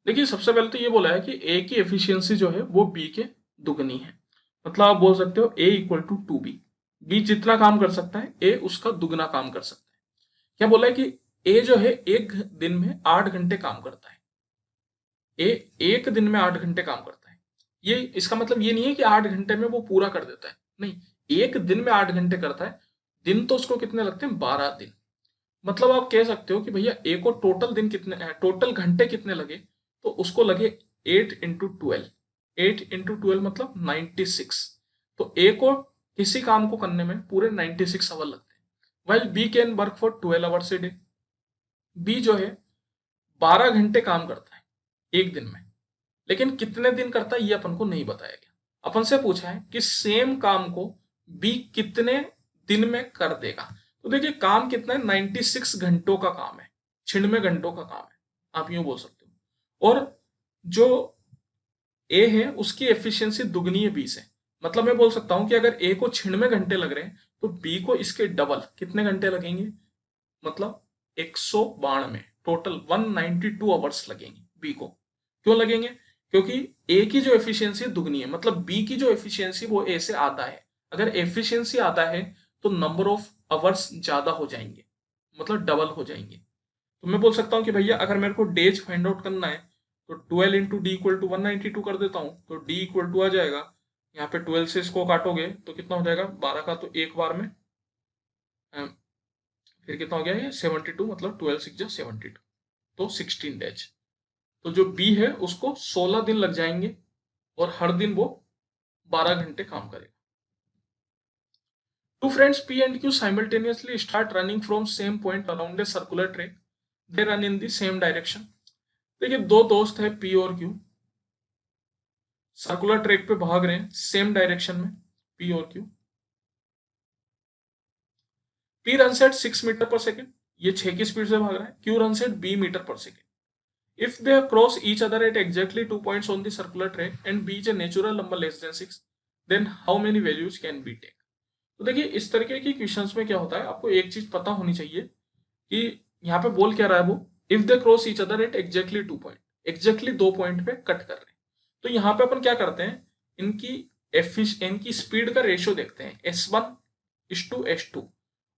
देखिए सबसे पहले तो ये बोला है कि ए की efficiency जो है वो बी के दुगनी है। मतलब आप बोल सकते हो ए = 2B। बी जितना काम कर सकता है ए उसका दुगना काम कर सकता है। क्या बोला है कि ए जो है एक दिन में 8 घंटे काम करता है। ए एक दिन में 8 घंटे काम करता है, ये इसका मतलब ये नहीं है कि 8 घंटे में वो पूरा कर देता है, नहीं, एक दिन में 8 घंटे करता है। दिन तो उसको कितने लगते हैं, 12 दिन। मतलब आप कह सकते हो कि भैया ए को टोटल दिन कितने, टोटल घंटे कितने लगे, तो उसको लगे 8 × 12। 8 × 12 मतलब 96। तो ए को किसी काम को करने में पूरे 96 आवर लगते हैं, while B can work for 12 hours a day. B जो है 12 घंटे काम करता है एक दिन में, लेकिन कितने दिन करता है ये अपन को नहीं बताया गया। अपन से पूछा है कि सेम काम को बी कितने दिन में कर देगा। तो देखिए काम कितना है, 96 घंटों का काम है, 96 घंटों का काम है, आप यूं बोल सकते हो। और जो ए है उसकी एफिशिएंसी दुगनी है बी से। मतलब मैं बोल सकता हूं कि अगर ए को 96 घंटे लग रहे हैं तो बी को इसके डबल कितने घंटे लगेंगे, मतलब 192, टोटल 192 आवर्स लगेंगे बी को। क्यों लगेंगे, क्योंकि ए की जो एफिशिएंसी दुगनी है, मतलब बी की जो एफिशिएंसी वो ए से आधा है। अगर एफिशिएंसी आधा है तो नंबर ऑफ आवर्स ज्यादा हो जाएंगे, मतलब डबल हो जाएंगे। तो मैं बोल सकता हूँ कि भैया अगर मेरे को डेज फाइंड आउट करना है तो 12 इंटू डी इक्वल टू 192 कर देता हूँ, तो डी इक्वल टू आ जाएगा, यहाँ पे 12 से इसको काटोगे तो कितना हो जाएगा, 12 का तो एक बार में, फिर कितना हो गया ये 72, मतलब 12 6 जा 72, तो 16 डेज। तो जो बी है उसको 16 दिन लग जाएंगे और हर दिन वो 12 घंटे काम करेगा। Two friends P and Q simultaneously start running from same point around a circular track. They run in the same direction. देखिए दो दोस्त है P और Q, सर्कुलर ट्रैक पे भाग रहे हैं सेम डायरेक्शन में, P और Q। P run at 6 meter per second, ये 6 की स्पीड से भाग रहा है, Q run at B meter per second. If they cross each other at exactly 2 points on the circular track and B is a natural number less than 6, then how many values can be taken? तो देखिए इस तरीके की questions में क्या होता है, आपको एक चीज पता होनी चाहिए कि यहाँ पे बोल क्या रहा है वो, if they cross each other at exactly 2 point, exactly 2 point पे कट कर रहे हैं। तो यहाँ पे अपन क्या करते हैं, इनकी स्पीड का रेशियो देखते हैं, S1:S2,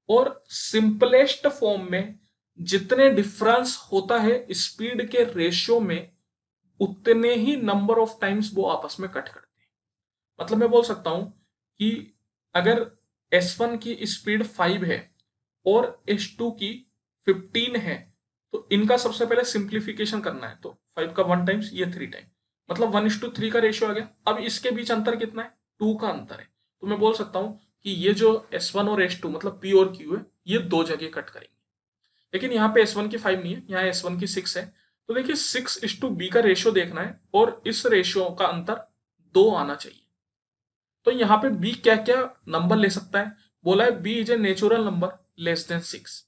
और सिंपलेस्ट फॉर्म में जितने डिफरेंस होता है स्पीड के रेशियो में उतने ही नंबर ऑफ टाइम्स वो आपस में कट करते हैं। मतलब मैं बोल सकता हूं कि अगर S1 की स्पीड 5 है और S2 की 15 है, तो इनका सबसे पहले सिंप्लीफिकेशन करना है, तो 5 का 1 टाइम्स, ये 3 टाइम, मतलब 1:3 का रेशियो आ गया। अब इसके बीच अंतर कितना है, 2 का अंतर है। तो मैं बोल सकता हूं कि ये जो S1 और S2 मतलब P और Q है, ये दो जगह कट करेंगे। लेकिन यहाँ पे S1 की 5 नहीं है, यहाँ S1 की 6 है। तो देखिए 6:B का रेशियो देखना है और इस रेशियो का अंतर 2 आना चाहिए। तो यहाँ पे B क्या क्या नंबर ले सकता है, बोला है B is a natural number less than 6।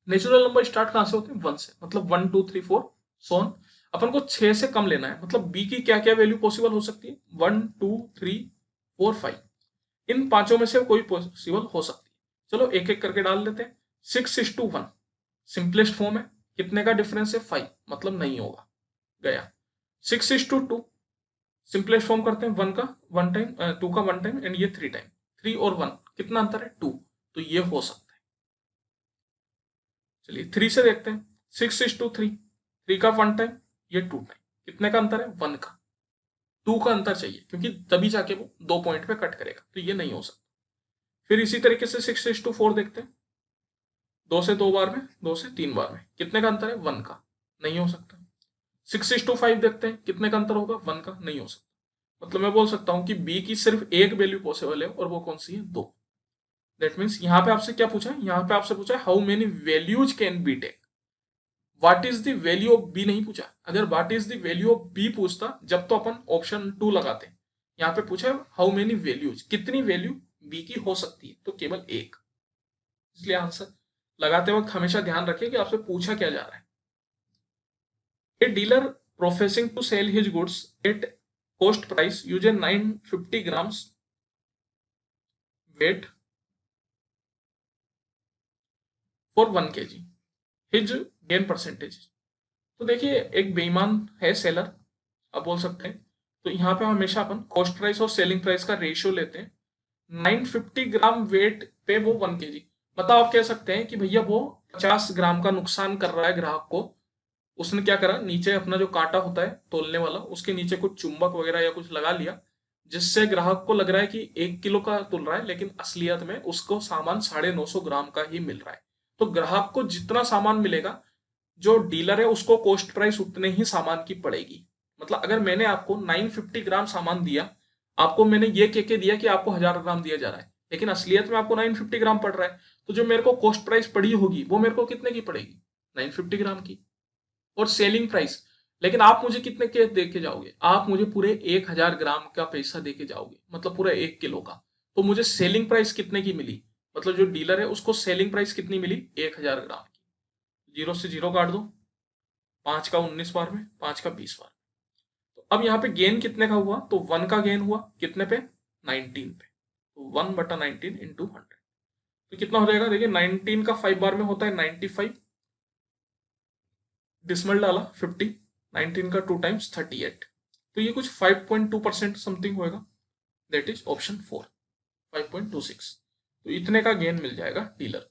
Natural number start कहां से होते हैं, 1 से, मतलब 1 2 3 4 सोन। अपन को 6 से कम लेना है, मतलब B की क्या क्या वैल्यू पॉसिबल हो सकती है, 1 2 3 4 5, इन पांचों में से कोई पॉसिबल हो सकती है। चलो एक एक करके डाल देते हैं। 6:1 सिंपलेस्ट फॉर्म है, कितने का डिफरेंस है, 5, मतलब नहीं होगा, गया। 6:2 सिंपलेस्ट फॉर्म करते हैं, 1 का 1 टाइम, 2 का 1 टाइम एंड ये 3 टाइम, 3 और 1 कितना अंतर है, 2, तो ये हो सकता है। चलिए 3 से देखते हैं, 6:3, 3 का 1 टाइम, ये 2 टाइम, कितने का अंतर है, 1 का। 2 का अंतर चाहिए क्योंकि तभी जाके वो 2 पॉइंट पे कट करेगा, तो ये नहीं हो सकता। फिर इसी तरीके से 6:4 देखते हैं, 2 से 2 बार में, 2 से 3 बार में, कितने का अंतर है, 1 का, नहीं हो सकता। 6:5 देखते हैं, कितने का अंतर होगा, 1 का, नहीं हो सकता। मतलब मैं बोल सकता हूं कि B की सिर्फ एक वैल्यू पॉसिबल है और वो कौन सी है, 2। दैट मीन्स यहाँ पे आपसे क्या पूछा है, यहाँ पे आपसे पूछा है how many values can be take, what is the value of B नहीं पूछा। अगर what is the value of B पूछता जब तो अपन ऑप्शन 2 लगाते हैं। यहाँ पे पूछा है हाउ मेनी वैल्यूज, कितनी वैल्यू बी की हो सकती है, तो केवल एक। इसलिए आंसर लगाते वक्त हमेशा ध्यान रखिए कि आपसे पूछा क्या जा रहा है। A dealer professing to sell his goods at cost price use a 950 grams weight for 1 kg his gain percentage। तो देखिए एक बेईमान है सेलर, आप बोल सकते हैं। तो यहाँ पे हमेशा अपन कॉस्ट प्राइस और सेलिंग प्राइस का रेशियो लेते हैं। 950 ग्राम वेट पे वो 1 kg, मतलब आप कह सकते हैं कि भैया वो 50 ग्राम का नुकसान कर रहा है ग्राहक को उसने क्या करा, नीचे अपना जो कांटा होता है तोलने वाला, उसके नीचे कुछ चुंबक वगैरह या कुछ लगा लिया, जिससे ग्राहक को लग रहा है कि 1 किलो का तुल रहा है, लेकिन असलियत में उसको सामान 950 ग्राम का ही मिल रहा है। तो ग्राहक को जितना सामान मिलेगा, जो डीलर है उसको कॉस्ट प्राइस उतने ही सामान की पड़ेगी। मतलब अगर मैंने आपको 950 ग्राम सामान दिया, आपको मैंने ये कह के दिया कि आपको 1000 ग्राम दिया जा रहा है, लेकिन असलियत में आपको 950 ग्राम पड़ रहा है, तो जो मेरे को कॉस्ट प्राइस पड़ी होगी वो मेरे को कितने की पड़ेगी, 950 ग्राम की। और सेलिंग प्राइस, लेकिन आप मुझे कितने के दे के जाओगे, आप मुझे पूरे 1000 ग्राम का पैसा दे के जाओगे, मतलब पूरा 1 किलो का। तो मुझे सेलिंग प्राइस कितने की मिली, मतलब जो डीलर है उसको सेलिंग प्राइस कितनी मिली, 1000 ग्राम की। जीरो से जीरो काट दो, 5 का 19 बार में, 5 का 20 बार। तो अब यहाँ पे गेन कितने का हुआ, तो 1 का गेन हुआ कितने पे, 19 पे। तो 1/19 इंटू 100, तो कितना हो जाएगा, देखिए 19 का 5 बार में होता है 95, डिसमल डाला 50, 19 का 2 टाइम्स 38, तो ये कुछ 5.2% समथिंग होएगा, दैट इज ऑप्शन 4, 5.26। तो इतने का गेन मिल जाएगा dealer.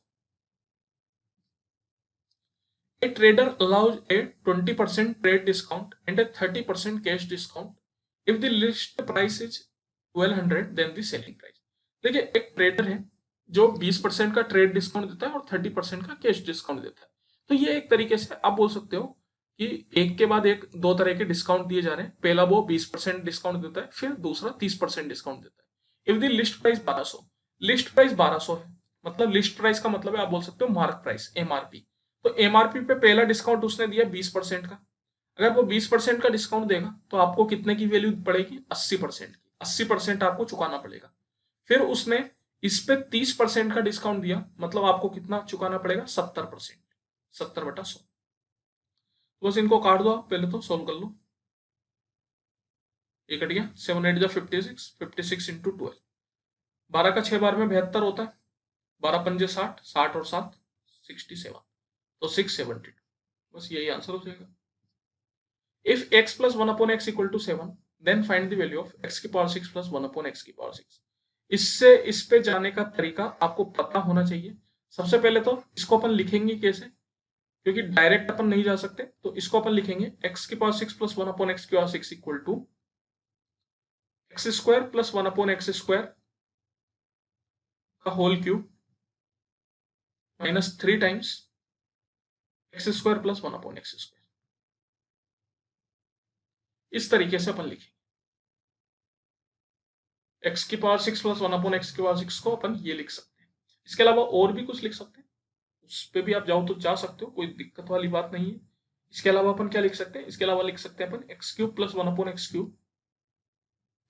A trader allows a 20% trade discount and a 30% cash discount if the list price is 1200 then the selling price। देखिए एक ट्रेडर है जो 20% का ट्रेड डिस्काउंट देता है और 30% का कैश डिस्काउंट देता है। तो ये एक तरीके से आप बोल सकते हो कि एक के बाद एक दो तरह के डिस्काउंट दिए जा रहे हैं। पहला वो 20% डिस्काउंट देता है, फिर दूसरा 30% डिस्काउंट देता है। If the list price 1200, list price 1200 है, मतलब लिस्ट प्राइस का मतलब है आप बोल सकते हो मार्क प्राइस, एमआरपी। तो एमआरपी पे पहला डिस्काउंट उसने दिया 20% का। अगर वो 20% का डिस्काउंट देगा तो आपको कितने की वैल्यू पड़ेगी, 80% की। 80% आपको चुकाना पड़ेगा। फिर उसने इस पे 30% का डिस्काउंट दिया, मतलब आपको कितना चुकाना पड़ेगा, 70%, 70/100। बस इनको काट दो, आप पहले तो सोल्व कर लो। ये कट गया, 7 8 जा 56, 56 इंटू 12, 12 का 6 बार में 72 होता है, 12 पंजे 60, 60 और 7 67, तो 672। बस यही आंसर हो जाएगा। If x plus 1/x equal to 7, then find the value of x की पावर 6 प्लस 1/x की पावर 6। इससे इस पे जाने का तरीका आपको पता होना चाहिए। सबसे पहले तो इसको अपन लिखेंगे कैसे, क्योंकि डायरेक्ट अपन नहीं जा सकते, तो इसको अपन लिखेंगे x की पावर 6 प्लस 1/x की power 6 equal to X square plus 1/x square का whole cube minus 3 times X square plus 1/x square. इस तरीके से अपन लिखेंगे, एक्स की पावर 6 प्लस 1/x की पावर 6 को अपन ये लिख सकते हैं। इसके अलावा और भी कुछ लिख सकते हैं, उस पर भी आप जाओ तो जा सकते हो, कोई दिक्कत वाली बात नहीं है। इसके अलावा अपन क्या लिख सकते हैं, इसके अलावा लिख सकते हैं अपन X cube plus 1/x cube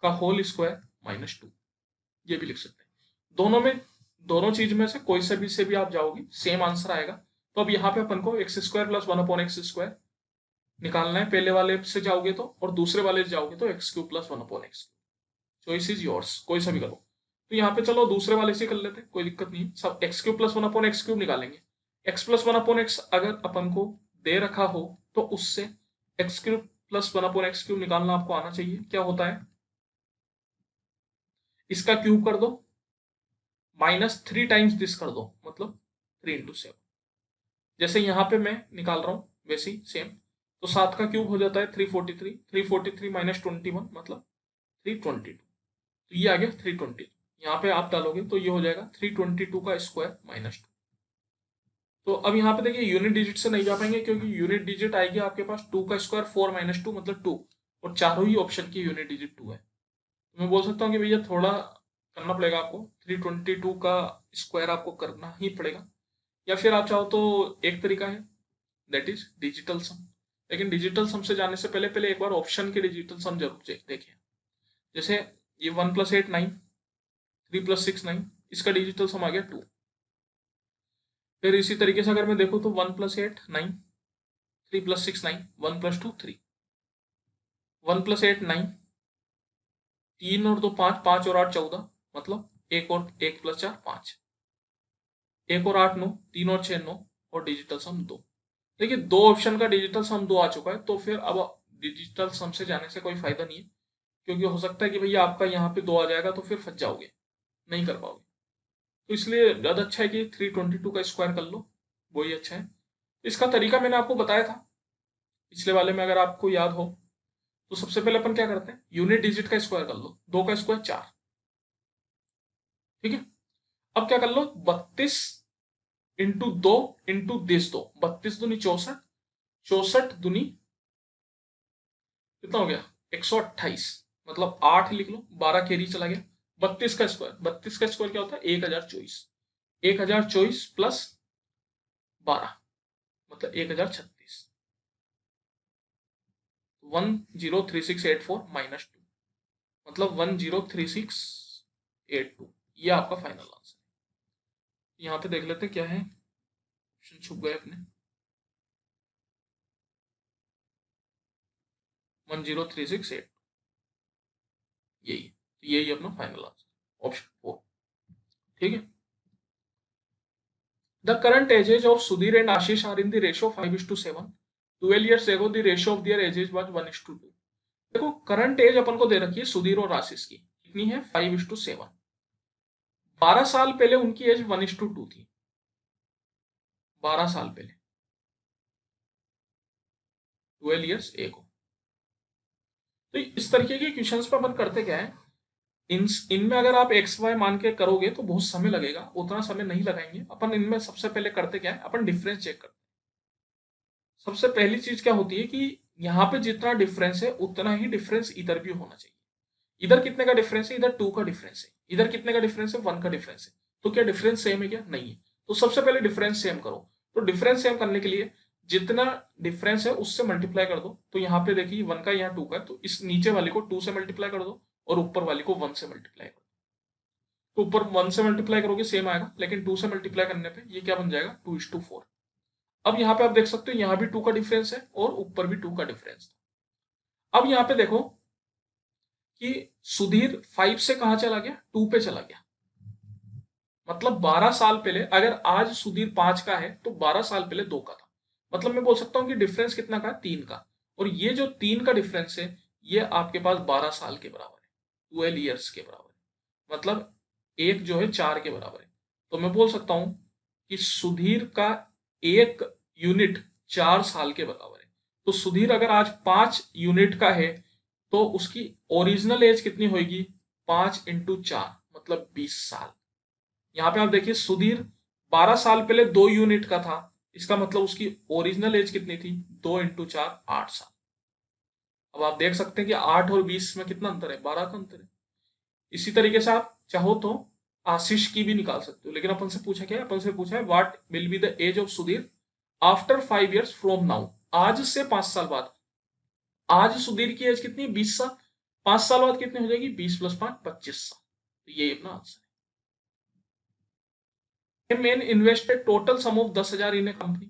का होल स्क्वायर माइनस 2, ये भी लिख सकते हैं। दोनों में, दोनों चीज में से कोई से भी आप जाओगे सेम आंसर आएगा। तो अब यहाँ पे अपन को x square plus 1/x square निकालना है, पहले वाले से जाओगे तो, और दूसरे वाले से जाओगे तो x cube plus 1/x। Choice is yours, कोई सा भी करो। तो यहाँ पे चलो दूसरे वाले से कर लेते हैं, कोई दिक्कत नहीं है। सब x cube plus 1/x cube निकालेंगे। एक्स प्लस 1/x अगर अपन को दे रखा हो तो उससे x cube plus 1/x cube निकालना आपको आना चाहिए। क्या होता है, इसका क्यूब कर दो, माइनस 3 टाइम्स दिस कर दो, मतलब 3 × 7। जैसे यहाँ पे मैं निकाल रहा हूँ वैसे ही सेम, तो 7 का क्यूब हो जाता है 343, 343 माइनस 21 मतलब 322। तो ये आ गया 320। यहाँ पे आप डालोगे तो ये हो जाएगा 322 का स्क्वायर माइनस 2। तो अब यहाँ पे देखिए यूनिट डिजिट से नहीं जा पाएंगे, क्योंकि यूनिट डिजिट आएगी आपके पास 2 का स्क्वायर 4 माइनस 2 मतलब 2, और चारों ही ऑप्शन की यूनिट डिजिट 2 है। तो मैं बोल सकता हूँ कि भैया थोड़ा करना पड़ेगा आपको, 322 का स्क्वायर आपको करना ही पड़ेगा। या फिर आप चाहो तो एक तरीका है, दैट इज डिजिटल सम। लेकिन डिजिटल सम से जाने से पहले पहले एक बार ऑप्शन के डिजिटल सम जरूर देखें। जैसे ये 1 + 8 9, 3 + 6 9, इसका डिजिटल सम आ गया 2। फिर इसी तरीके से अगर मैं देखूं तो 1 + 8 9, 3 + 6 9, 1 + 2 3, 1 + 8 9, 3 और 2 5, 5 और 8 14, मतलब 1 और 1 + 4 5, 1 और 8 9, 3 और 6 9, और डिजिटल सम 2। देखिए दो ऑप्शन का डिजिटल सम 2 आ चुका है, तो फिर अब डिजिटल सम से जाने से कोई फायदा नहीं है, क्योंकि हो सकता है कि भैया आपका यहाँ पे 2 आ जाएगा तो फिर फंस जाओगे, नहीं कर पाओगे। तो इसलिए ज़्यादा अच्छा है कि 322 का स्क्वायर कर लो, वही अच्छा है। इसका तरीका मैंने आपको बताया था, पिछले वाले में अगर आपको याद हो तो सबसे पहले अपन क्या करते हैं, यूनिट डिजिट का स्क्वायर कर लो, 2 का स्क्वायर 4, ठीक है। अब क्या कर लो, 32 इंटू 2 इंटू दिस 2, 32 दूनी 64, 64 दूनी कितना हो गया 128, मतलब 8 लिख लो, 12 कैरी चला गया। 32 का स्क्वायर, 32 का स्क्वायर क्या होता है 1024, 1024 प्लस 12 मतलब 1036, 103684 माइनस 2 मतलब 103682, ये आपका फाइनल आंसर। यहाँ पे देख लेते क्या है, ऑप्शन छुप गए अपने, 103682, यही अपना फाइनल आंसर, ऑप्शन 4, ठीक है। The current ages of Sudhir and Ashish are in the ratio 5:7, 12 years ago the ratio of their ages was 1:2। देखो करंट एज अपन को दे रखी है सुधीर और आशीष की, कितनी है 5:7, 12 साल पहले उनकी एज 1:2 थी, 12 साल पहले, 12 years ago। तो इस तरीके के क्वेश्चंस पे अपन करते क्या है, इनमें अगर आप एक्स वाई मान के करोगे तो बहुत समय लगेगा, उतना समय नहीं लगाएंगे अपन। इनमें सबसे पहले करते क्या है, अपन डिफरेंस चेक करते हैं। सबसे पहली चीज क्या होती है कि यहाँ पे जितना डिफरेंस है उतना ही डिफरेंस इधर भी होना चाहिए। इधर कितने का डिफरेंस है, इधर 2 का डिफरेंस है, इधर कितने का डिफरेंस है 1 का डिफरेंस है, तो क्या डिफरेंस सेम है क्या, नहीं है। तो सबसे पहले डिफरेंस सेम करो। तो डिफरेंस सेम करने के लिए जितना डिफरेंस है उससे मल्टीप्लाई कर दो। तो यहाँ पे देखिए 1 का यहाँ 2 का, तो इस नीचे वाले को 2 से मल्टीप्लाई कर दो और ऊपर वाली को 1 से मल्टीप्लाई कर दो। तो ऊपर 1 से मल्टीप्लाई करोगे सेम आएगा, लेकिन 2 से मल्टीप्लाई करने पे ये क्या बन जाएगा 2:4। अब यहाँ पे आप देख सकते हो यहाँ भी 2 का डिफरेंस है और ऊपर भी 2 का डिफरेंस। अब यहाँ पे देखो कि सुधीर 5 से कहां चला गया, 2 पे चला गया, मतलब 12 साल पहले, अगर आज सुधीर 5 का है तो 12 साल पहले 2 का था। मतलब मैं बोल सकता हूं कि डिफरेंस कितना का, 3 का। और ये जो 3 का डिफरेंस है ये आपके पास 12 साल के बराबर है, 12 ईयर्स के बराबर है, मतलब एक जो है 4 के बराबर है। तो मैं बोल सकता हूं कि सुधीर का एक यूनिट 4 साल के बराबर है। तो सुधीर अगर आज 5 यूनिट का है तो उसकी ओरिजिनल एज कितनी होगी, 5 × 4 मतलब 20 साल। यहाँ पे आप देखिए सुधीर 12 साल पहले 2 यूनिट का था, इसका मतलब उसकी ओरिजिनल एज कितनी थी, 2 × 4 8 साल। अब आप देख सकते हैं कि 8 और 20 में कितना अंतर है, 12 का अंतर है। इसी तरीके से आप चाहो तो आशीष की भी निकाल सकते हो, लेकिन अपन से पूछा क्या है, अपन से पूछा है what will be the age of Sudhir after 5 years from now, आज से 5 साल बाद। आज सुधीर की एज कितनी है 20 साल, 5 साल बाद कितनी हो जाएगी 20 + 5 25 साल। तो ये अपना आंसर है। Man invested total sum of 10,000 in a company,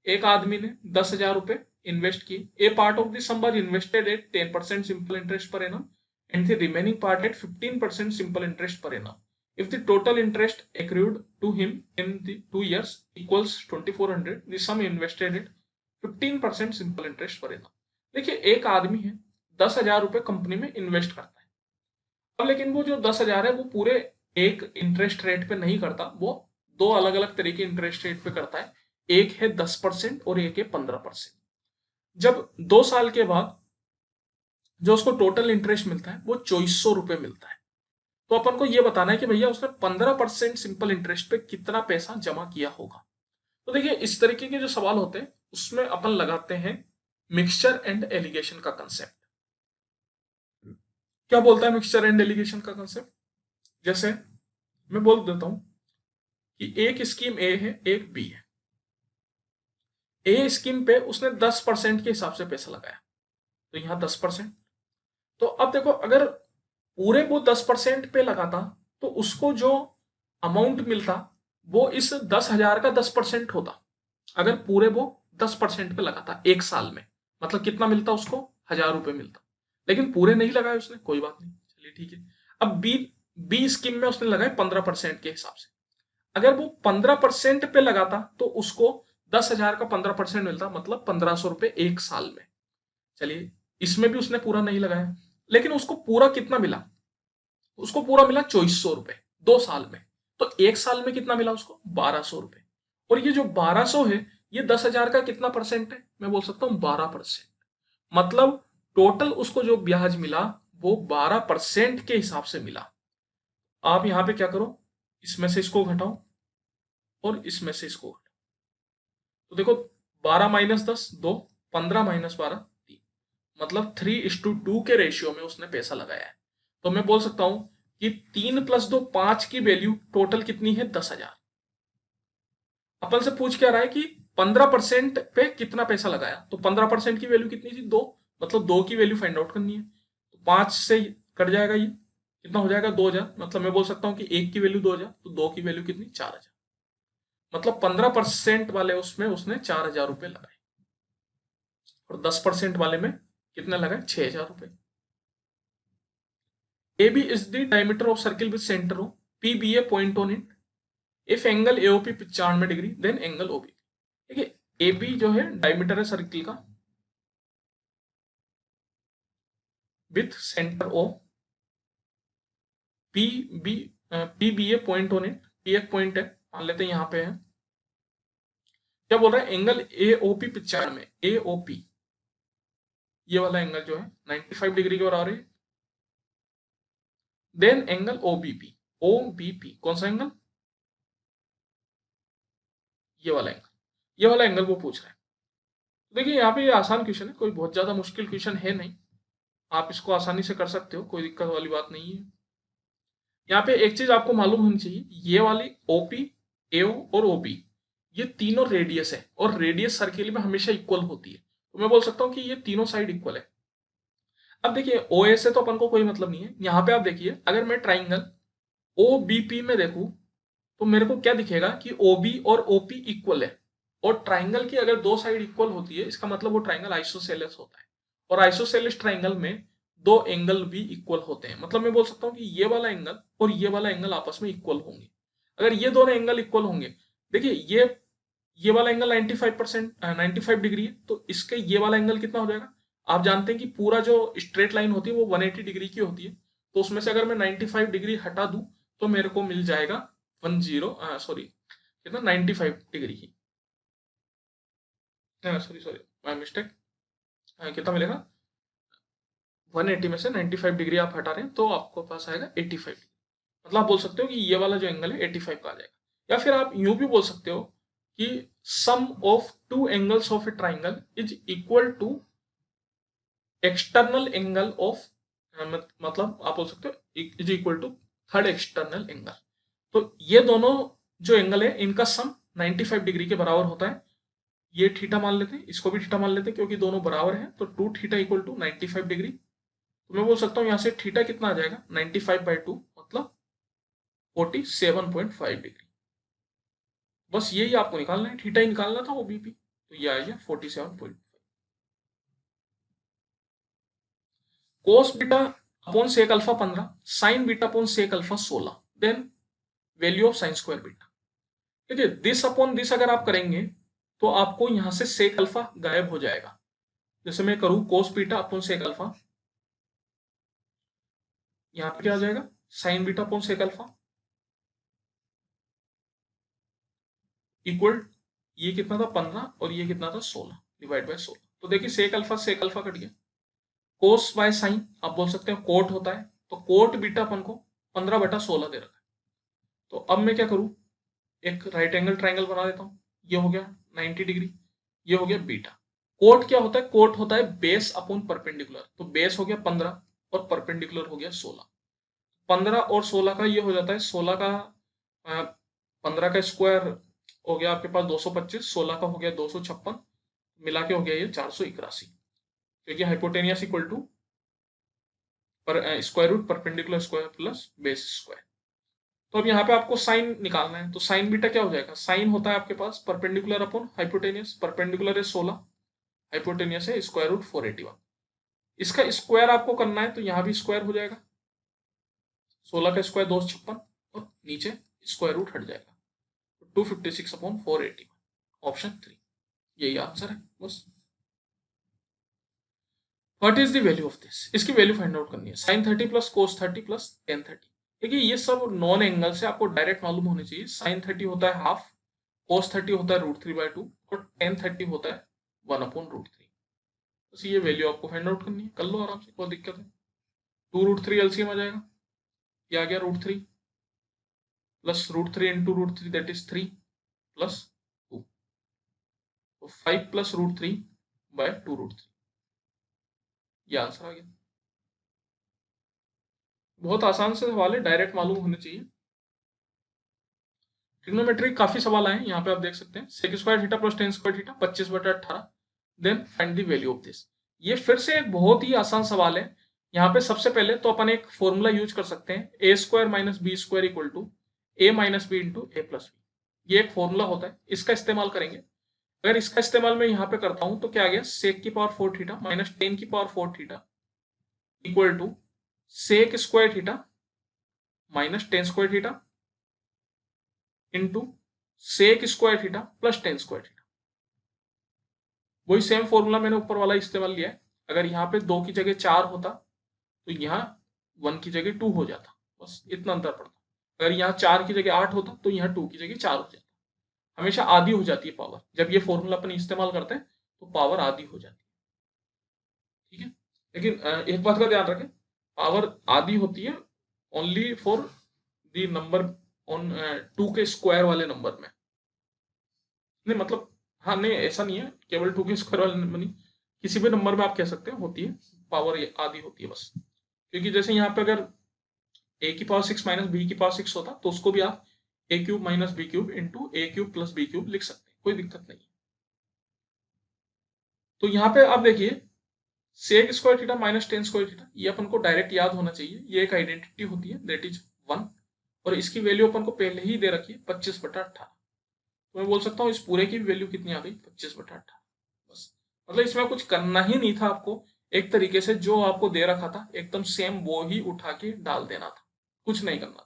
एक आदमी ने 10,000 रुपए इन्वेस्ट किए। A part of the sum was invested at 10% simple interest per annum and the remaining part at 15% simple interest per annum. If the total interest accrued to him in the 2 years equals 2400, the sum invested at 15% simple interest per annum। देखिए एक आदमी है 10,000 रुपए company में invest करता है। अब लेकिन वो जो 10,000 है वो पूरे एक इंटरेस्ट रेट पे नहीं करता, वो दो अलग अलग तरीके इंटरेस्ट रेट पे करता है। एक है 10% और एक है 15%। जब 2 साल के बाद जो उसको टोटल इंटरेस्ट मिलता है वो 2400 रुपए मिलता है। तो अपन को ये बताना है कि भैया उसने 15% सिंपल इंटरेस्ट पे कितना पैसा जमा किया होगा। तो देखिए इस तरीके के जो सवाल होते हैं उसमें अपन लगाते हैं मिक्सचर एंड एलिगेशन का कंसेप्ट। क्या बोलता है मिक्सचर एंड एलिगेशन का कंसेप्ट, जैसे मैं बोल देता हूं कि एक स्कीम ए है एक बी है। ए स्कीम पे उसने 10% के हिसाब से पैसा लगाया, तो यहां 10%। तो अब देखो अगर पूरे वो 10% पे लगाता तो उसको जो अमाउंट मिलता वो इस 10,000 का 10% होता। अगर पूरे वो 10% पे लगाता एक साल में, मतलब कितना मिलता उसको 1,000 रुपए मिलता। लेकिन पूरे नहीं लगाए उसने, कोई बात नहीं, चलिए ठीक है। अब बी स्कीम में उसने लगाए 15% के हिसाब से। अगर वो 15% पे लगाता तो उसको 10,000 का 15% मिलता, मतलब 1,500 रुपए एक साल में। चलिए इसमें भी उसने पूरा नहीं लगाया, लेकिन उसको पूरा कितना मिला, उसको पूरा मिला 2,400 रुपए 2 साल में। तो एक साल में कितना मिला उसको 1,200 रुपए। और ये जो 1,200 है ये 10,000 का कितना परसेंट है, मैं बोल सकता हूँ 12%। मतलब टोटल उसको जो ब्याज मिला वो 12% के हिसाब से मिला। आप यहां पे क्या करो, इसमें से इसको घटाओ और इसमें से इसको घटाओ, तो देखो 12 - 10 2, 15 - 12 3, मतलब 3:2 के रेशियो में उसने पैसा लगाया है। तो मैं बोल सकता हूं कि 3 + 2 5 की वैल्यू टोटल कितनी है, 10,000। अपन से पूछ क्या रहा है कि 15% पे कितना पैसा लगाया, तो 15% की वैल्यू कितनी थी, 2, मतलब 2 की वैल्यू फाइंड आउट करनी है। तो 5 से कट जाएगा, ये कितना हो जाएगा, 2,000। मतलब मैं बोल सकता हूँ कि 1 की वैल्यू 2,000, तो 2 की वैल्यू कितनी, 4,000। मतलब 15% वाले उसमें उसने 4,000 रुपए लगाए और 10% वाले में कितने लगाए, 6,000 रुपए। A B is the diameter of circle with centre O, P B a point on it, if angle AOP 95 degree then angle OB. देखिए ए बी जो है डायमीटर है सर्किल का with centre O, P B P B a point on it, P एक point है मान लेते हैं यहाँ पे है। क्या बोल रहा है, एंगल ए ओ पी 95 में, ए ओ पी ये वाला एंगल जो है 95 डिग्री के बराबर है। Then angle O B P, O B P कौन सा एंगल, ये वाला एंगल, ये वाला एंगल वो पूछ रहा है। तो देखिए यहाँ पे ये आसान क्वेश्चन है, कोई बहुत ज्यादा मुश्किल क्वेश्चन है नहीं, आप इसको आसानी से कर सकते हो, कोई दिक्कत वाली बात नहीं है। यहाँ पे एक चीज आपको मालूम होनी चाहिए, ये वाली ओपी, एओ और ओबी ये तीनों रेडियस है और रेडियस सर्किल में हमेशा इक्वल होती है, तो मैं बोल सकता हूँ कि ये तीनों साइड इक्वल है। अब देखिए ओ ए से तो अपन को कोई मतलब नहीं है, यहाँ पे आप देखिए अगर मैं ट्राइंगल ओ बी पी में देखूं तो मेरे को क्या दिखेगा कि ओ बी और ओ पी इक्वल है, और ट्राइंगल की अगर दो साइड इक्वल होती है इसका मतलब वो ट्राइंगल आइसोसेलेस होता है, और आइसोसेलेस ट्राइंगल में दो एंगल भी इक्वल होते हैं। मतलब मैं बोल सकता हूँ कि ये वाला एंगल और ये वाला एंगल आपस में इक्वल होंगे। अगर ये दोनों एंगल इक्वल होंगे, देखिए ये वाला एंगल 95 डिग्री है, तो इसके ये वाला एंगल कितना हो जाएगा, आप जानते हैं कि पूरा जो स्ट्रेट लाइन होती है वो 180 डिग्री की होती है, तो उसमें से अगर मैं 95 डिग्री हटा दूं तो मेरे को मिल जाएगा 95 डिग्री की, सॉरी सॉरी माय मिस्टेक, कितना मिलेगा, 180 में से 95 डिग्री आप हटा रहे हैं तो आपको पास आएगा 85। मतलब आप बोल सकते हो कि ये वाला जो एंगल है 85 का आ जाएगा। या फिर आप यूं भी बोल सकते हो कि sum of two angles of a triangle is equal to external angle of, मतलब आप बोल सकते हो is equal to third external angle. तो ये दोनों जो एंगल है इनका सम 95 डिग्री के बराबर होता है। ये थीटा मान लेते हैं, इसको भी थीटा मान लेते हैं क्योंकि दोनों बराबर हैं, तो 2 थीटा इक्वल टू 95 डिग्री। तो मैं बोल सकता हूँ यहाँ से थीटा कितना आ जाएगा, 95/2 मतलब 47.5 डिग्री। बस यही आपको निकालना है, थीटा ही निकालना था ओबीपी, तो ये आ गया 47.5। Cos beta upon sec alpha 15, sine beta upon sec alpha 16, then value of sine square beta. देखिए दिस अपॉन दिस अगर आप करेंगे तो आपको यहां से सेक अल्फा गायब हो जाएगा। जैसे मैं करूं cos beta upon sec alpha, यहां पे क्या आ जाएगा, sine beta upon sec alpha equal, ये कितना था 15 और ये कितना था 16 डिवाइड बाय 16। तो देखिए सेक अल्फा कट गया, कोस बाय साइन आप बोल सकते हो कोट होता है, तो कोट बीटा अपन को 15/16 दे रखा है। तो अब मैं क्या करूं, एक राइट एंगल ट्राइंगल बना देता हूं, ये हो गया 90 डिग्री, ये हो गया बीटा। कोट क्या होता है, कोट होता है बेस अपॉन परपेंडिकुलर, तो बेस हो गया 15 और परपेंडिकुलर हो गया 16। 15 और 16 का ये हो जाता है 16 का 15 का स्क्वायर हो गया आपके पास 225, 16 का हो गया 256, मिला के हो गया ये 481, क्योंकि हाइपोटेनियस इक्वल टू पर square root perpendicular square plus base square. तो अब यहाँ पे आपको साइन निकालना है, तो साइन बीटा क्या हो जाएगा, साइन होता है आपके पास परपेंडिकुलर अपॉन हाइपोटेनियस, परपेंडिकुलर है 16, हाइपोटेनियस है स्क्वायर रूट 481। इसका स्क्वायर आपको करना है तो यहाँ भी स्क्वायर हो जाएगा, 16 का स्क्वायर 256 और नीचे स्क्वायर रूट हट जाएगा, 256/481, ऑप्शन 3 यही आंसर है बस। What is the value of this, इसकी वैल्यू फाइंड आउट करनी है, sin 30 plus cos 30 plus tan 30। देखिए ये सब नॉन एंगल से आपको डायरेक्ट मालूम होनी चाहिए। sin 30 होता है हाफ cos 30 होता है √3/2 और tan 30 होता है 1/√3। बस ये वैल्यू आपको फाइंड आउट करनी है, कर लो आराम से, कोई दिक्कत है। 2√3 एलसीएम आ जाएगा, ये आ गया √3 plus √3 into √3 that is 3 plus 2, तो 5 प्लस √3/2√3, ये आंसर आ गया। बहुत आसान से सवाल है, डायरेक्ट मालूम होने चाहिए। ट्रिग्नोमेट्री काफी सवाल आए हैं, यहाँ पे आप देख सकते हैं। Sec square theta plus tan square theta 25/18, then find the value of this. ये फिर से एक बहुत ही आसान सवाल है। यहाँ पे सबसे पहले तो अपन एक फॉर्मूला यूज कर सकते हैं, a² - b² equal to a - b into a plus B. ये एक फॉर्मूला होता है, इसका इस्तेमाल करेंगे। अगर इसका इस्तेमाल मैं यहाँ पे करता हूं तो क्या आ गया, सेक की पावर 4 थीटा माइनस टेन की power 4 theta equal to sec square theta minus tan square theta into sec square theta plus tan square theta. वही सेम फॉर्मूला मैंने ऊपर वाला इस्तेमाल लिया है। अगर यहाँ पे 2 की जगह 4 होता तो यहाँ 1 की जगह 2 हो जाता, बस इतना अंतर पड़ता। अगर यहाँ 4 की जगह 8 होता तो यहाँ 2 की जगह 4 हो जाता। हमेशा आधी हो जाती है पावर, जब ये फॉर्मूला अपन इस्तेमाल करते हैं तो पावर आधी हो जाती है, ठीक है। लेकिन एक बात का ध्यान रखें, पावर आधी होती है only for the number on 2 के स्क्वायर वाले नंबर में, नहीं मतलब, हाँ नहीं ऐसा नहीं है केवल 2 के स्क्वायर वाले नंबर नहीं, किसी भी नंबर में आप कह सकते हैं होती है पावर आधी होती है बस। क्योंकि जैसे यहाँ पे अगर a की पावर 6 माइनस b की पावर 6 होता तो उसको भी आप a³ minus b³ into a³ plus b³ लिख सकते हैं, कोई दिक्कत नहीं है। तो यहाँ पे आप देखिए sec square theta minus tan square theta, ये अपन को डायरेक्ट याद होना चाहिए, ये एक आइडेंटिटी होती है दैट इज 1, और इसकी वैल्यू अपन को पहले ही दे रखी है 25/18। तो मैं बोल सकता हूँ इस पूरे की वैल्यू कितनी आ गई, 25/18। बस मतलब इसमें कुछ करना ही नहीं था आपको, एक तरीके से जो आपको दे रखा था एकदम सेम वो ही उठा के डाल देना था, कुछ नहीं करना था।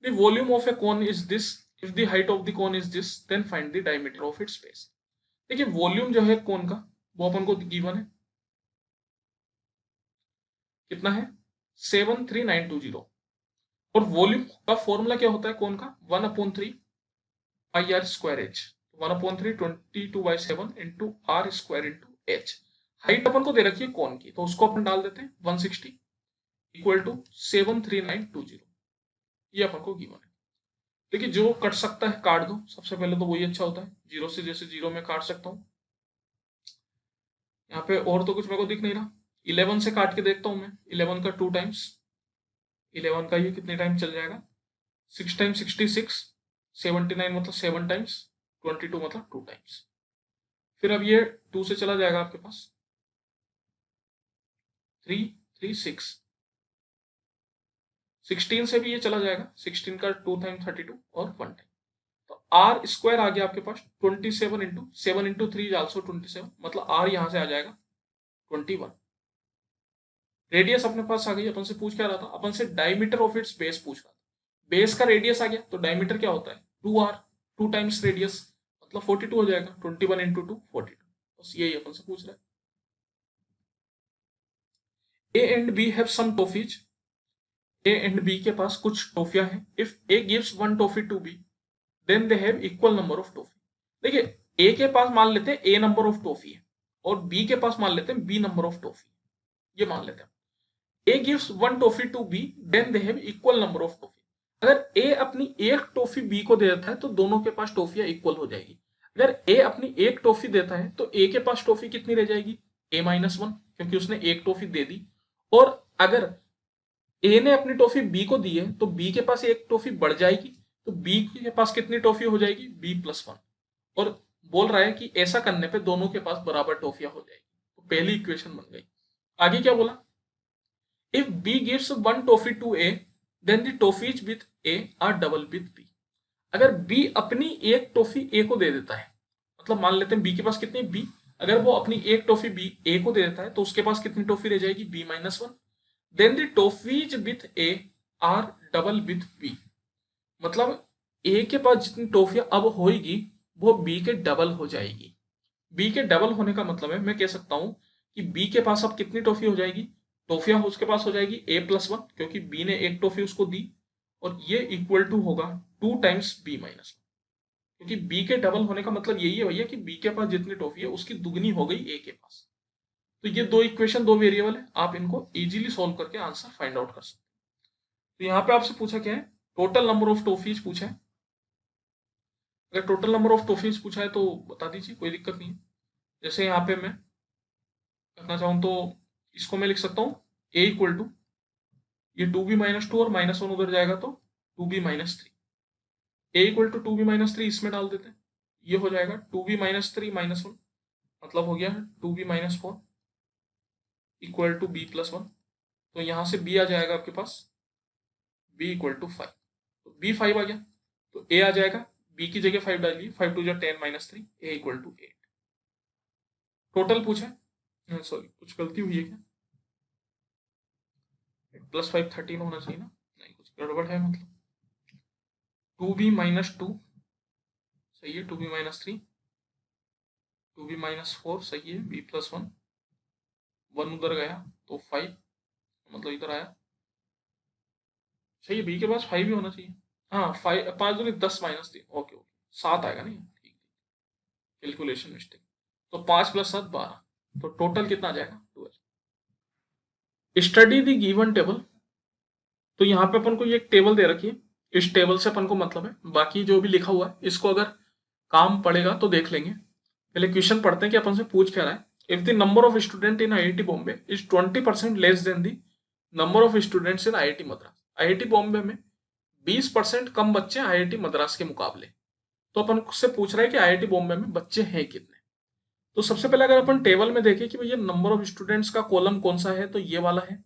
The volume of a cone is this, if the height of the cone is this then find the diameter of its base. देखिए वॉल्यूम जो है कोन का वो अपन को गिवन है, कितना है 73920, और वॉल्यूम का फॉर्मूला क्या होता है कोन का, 1/3πr²h, 1/3 22/7 into R square into H. Height अपन को दे रखी है कोन की तो उसको अपन डाल देते हैं 160 इक्वल टू 73920, ये अपन को गिवन है। देखिए जो कट सकता है काट दो, सबसे पहले तो वही अच्छा होता है, जीरो से जैसे जीरो में काट सकता हूँ। यहाँ पे और तो कुछ मेरे को दिख नहीं रहा, 11 से काट के देखता हूँ मैं, 11 का 2 टाइम्स 11 का ये कितने टाइम चल जाएगा, 6 टाइम्स 66, 79 मतलब 7 टाइम्स, 22 मतलब 2 टाइम्स। फिर अब ये 2 से चला जाएगा आपके पास 3 3 6, 16 से भी ये चला जाएगा, 16 का 2 टाइम 32 और 1 टाइम, तो आर स्क्वायर आ गया आपके पास 27 इंटू 7 इंटू 3 इज आल्सो 27, मतलब आर यहां से आ जाएगा 21। रेडियस अपने पास आ गई, अपन से पूछ क्या रहा था, अपन से डायमीटर ऑफ इट्स बेस पूछ रहा था। बेस का रेडियस आ गया तो डायमीटर क्या होता है 2r, 2 टाइम्स रेडियस मतलब 42 हो जाएगा, 21 इंटू 2 42, बस यही अपन से पूछ रहा है। A and B have some toffees, A and B के पास कुछ टॉफियां हैं। If A gives one toffee to B then they have equal number of toffee. देखिए ए के पास मान लेते हैं ए नंबर ऑफ टॉफी है और बी के पास मान लेते हैं बी नंबर ऑफ टॉफी, ये मान लेते हैं। A gives one toffee to B then they have equal number of toffee. अगर ए अपनी एक टॉफी बी को दे देता है तो दोनों के पास टॉफियां इक्वल हो जाएगी। अगर ए अपनी एक टॉफी देता है तो ए के पास टॉफी कितनी रह जाएगी, a-1, क्योंकि उसने एक टॉफी दे दी। और अगर ए ने अपनी टॉफी बी को दी है तो बी के पास एक टॉफी बढ़ जाएगी, तो बी के पास कितनी टॉफी हो जाएगी, b+1। और बोल रहा है कि ऐसा करने पे दोनों के पास बराबर टॉफियां हो जाएगी, तो पहली इक्वेशन बन गई। आगे क्या बोला, if b gives one toffee to a then the toffees with a are double with b। अगर b अपनी एक टॉफी a को दे देता है, मतलब मान लेते हैं b के पास कितनी b, अगर वो अपनी एक टॉफी b a को दे देता है तो उसके पास कितनी टॉफी रह जाएगी b-1, then the toffees with a are double with b। मतलब a के पास जितनी टॉफियां अब होगी वो b के डबल हो जाएगी। b के डबल होने का मतलब है मैं कह सकता हूं कि b के पास अब कितनी टॉफी हो जाएगी, टॉफियां उसके पास हो जाएगी a+1, क्योंकि b ने एक टॉफी उसको दी, और ये इक्वल टू होगा 2 टाइम्स b-1। क्योंकि बी के डबल होने का मतलब यही है भैया कि बी के पास जितनी टॉफी है उसकी दुगनी हो गई ए के पास। तो ये दो इक्वेशन, दो वेरिएबल है, आप इनको इजीली सॉल्व करके आंसर फाइंड आउट कर सकते हैं। तो यहाँ पे आपसे पूछा क्या है, टोटल नंबर ऑफ टॉफीज पूछा है। अगर टोटल नंबर ऑफ टॉफीज पूछा है तो बता दीजिए, कोई दिक्कत नहीं है। जैसे यहाँ पे मैं करना चाहूँ तो इसको मैं लिख सकता हूँ ए इक्वल टू, ये 2b-2 और -1 उधर जाएगा तो 2b-3। A equal to 2b-3 इसमें डाल देते हैं, ये हो जाएगा 2b-3 -1, मतलब हो गया 2b-4 इक्वल टू b+1। तो यहाँ से b आ जाएगा आपके पास b इक्वल टू 5, तो b 5 आ गया, तो a आ जाएगा, b की जगह 5 डालिए, 5 2 10 -3, a इक्वल टू 8। टोटल पूछा है, सॉरी कुछ गलती हुई है क्या, +5 13 होना चाहिए ना, नहीं कुछ गड़बड़ है, मतलब 2b-2 सही है, 2b-3, 2b-4 सही है, b+1, 1 उधर गया तो 5, मतलब इधर आया, सही है, बी के पास 5 ही होना चाहिए। हाँ 5, 5 दूनी 10 -3, ओके ओके 7 आएगा नहीं, ठीक, कैलकुलेशन मिस्टेक। तो 5 + 7 12, तो टोटल कितना आ जाएगा 12। स्टडी द गिवन टेबल, तो यहाँ पे अपन को ये एक टेबल दे रखी है, इस टेबल से अपन को मतलब है, बाकी जो भी लिखा हुआ है इसको अगर काम पड़ेगा तो देख लेंगे। पहले क्वेश्चन पढ़ते हैं कि अपन से पूछ क्या रहा है। If the number of student in IIT Bombay is 20% less than the number of students in IIT Madras, IIT Bombay में 20% कम बच्चे आईआईटी मद्रास के मुकाबले। तो अपन से पूछ रहा है कि आईआईटी बॉम्बे में बच्चे हैं कितने। तो सबसे पहले अगर अपन टेबल में देखें कि भैया नंबर ऑफ स्टूडेंट्स का कॉलम कौन सा है, तो ये वाला है।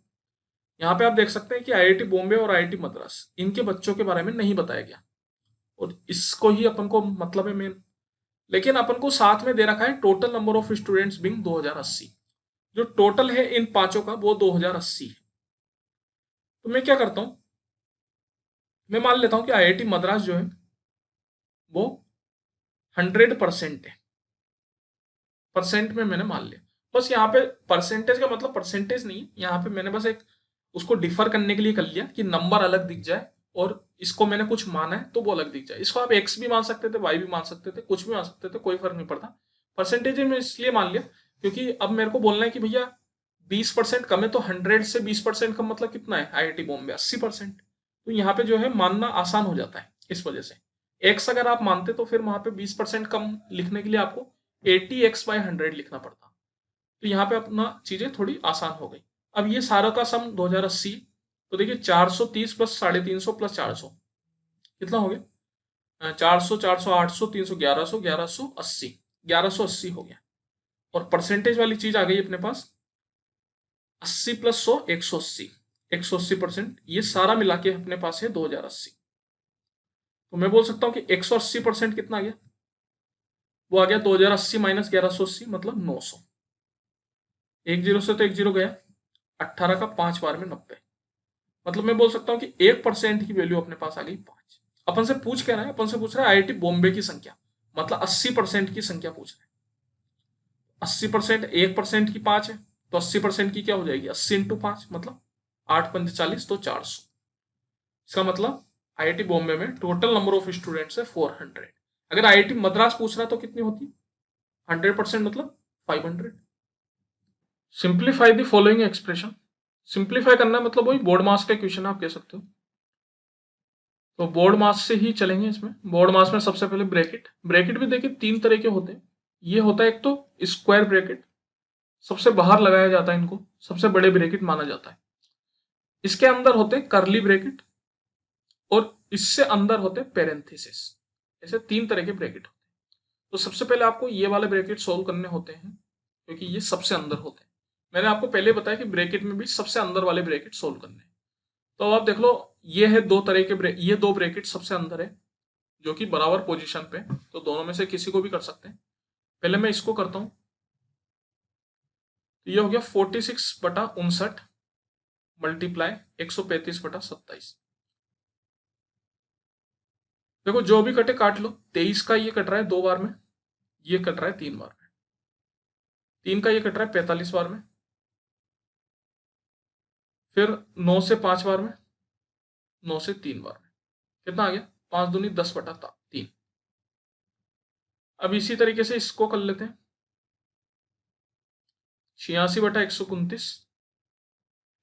यहाँ पे आप देख सकते हैं कि आईआईटी बॉम्बे और आईआईटी मद्रास इनके बच्चों के बारे में नहीं बताया गया, और इसको ही अपन को मतलब है मेन। लेकिन अपन को साथ में दे रखा है total number of students being 2080, जो टोटल है इन पांचों का वो 2080 है। तो मैं क्या करता हूं, मैं मान लेता हूं कि आईआईटी मद्रास जो है वो 100% है, परसेंट में मैंने मान लिया। बस यहाँ पे परसेंटेज का मतलब परसेंटेज नहीं, यहाँ पे मैंने बस एक उसको डिफर करने के लिए कर लिया कि नंबर अलग दिख जाए, और इसको मैंने कुछ माना है तो वो अलग दिख जाए। इसको आप एक्स भी मान सकते थे, वाई भी मान सकते थे, कुछ भी मान सकते थे, कोई फर्क नहीं पड़ता। परसेंटेज में इसलिए मान लिया क्योंकि अब मेरे को बोलना है कि भैया 20% कम है, तो 100 से 20% कम मतलब कितना है, आईआईटी बॉम्बे 80%। तो यहाँ पे जो है मानना आसान हो जाता है, इस वजह से एक्स अगर आप मानते तो फिर वहां पे 20% कम लिखने के लिए आपको 80x/100 लिखना पड़ता। तो यहाँ पे अपना चीजें थोड़ी आसान हो गई। अब ये सारा का सम 2080, तो देखिए 430 प्लस 350 प्लस 400 कितना हो गया, 400 400 800 300 1100 1180, 1180 हो गया। और परसेंटेज वाली चीज आ गई अपने पास 80 + 100 180, 180%, ये सारा मिला के अपने पास है 2080। तो मैं बोल सकता हूं कि 180% कितना आ गया, वो आ गया 2080 - 1180 मतलब 900। एक जीरो से तो एक जीरो गया, 18 का 5 बार में 90, मतलब मैं बोल सकता हूँ कि 1% की वैल्यू अपने पास आ गई 5। अपन से पूछ क्या रहा है, अपन से पूछ रहा है आईआईटी बॉम्बे की संख्या, मतलब 80% की संख्या पूछ रहे हैं। 80% 1% की 5 है, तो 80% की क्या हो जाएगी, 80 × 5 मतलब 8 पंजे 40, तो 400। इसका मतलब आईआईटी बॉम्बे में टोटल नंबर ऑफ स्टूडेंट्स है 400। अगर आईआईटी मद्रास पूछ रहा तो कितनी होती, 100% मतलब 500। Simplify the following expression, simplify करना मतलब वही बोर्ड मास का क्वेश्चन आप कह सकते हो। तो बोर्ड मास से ही चलेंगे इसमें। बोर्ड मास में सबसे पहले ब्रैकेट, ब्रैकेट भी देखिए 3 तरह के होते हैं। ये होता है एक तो स्क्वायर ब्रैकेट, सबसे बाहर लगाया जाता है, इनको सबसे बड़े ब्रैकेट माना जाता है। इसके अंदर होते हैं कर्ली ब्रैकेट, और इससे अंदर होते हैं पेरेंथेसिस। ऐसे 3 तरह के ब्रैकेट होते हैं। तो सबसे पहले आपको ये वाले ब्रैकेट सोल्व करने होते हैं, क्योंकि ये सबसे अंदर होते हैं। मैंने आपको पहले बताया कि ब्रैकेट में भी सबसे अंदर वाले ब्रैकेट सोल्व करने हैं। तो आप देख लो, ये है 2 तरह के ये 2 ब्रैकेट सबसे अंदर है, जो कि बराबर पोजीशन पे, तो दोनों में से किसी को भी कर सकते हैं। पहले मैं इसको करता हूं, तो ये हो गया 46/59 मल्टीप्लाई 135/27। देखो जो भी कटे काट लो, 23 का ये कट रहा है 2 बार में, ये कट रहा है 3 बार में, 3 का ये कट रहा है 45 बार में, फिर 9 से 5 बार में, 9 से 3 बार में, कितना आ गया 5 दूनी 10/3। अब इसी तरीके से इसको कर लेते हैं, 86/129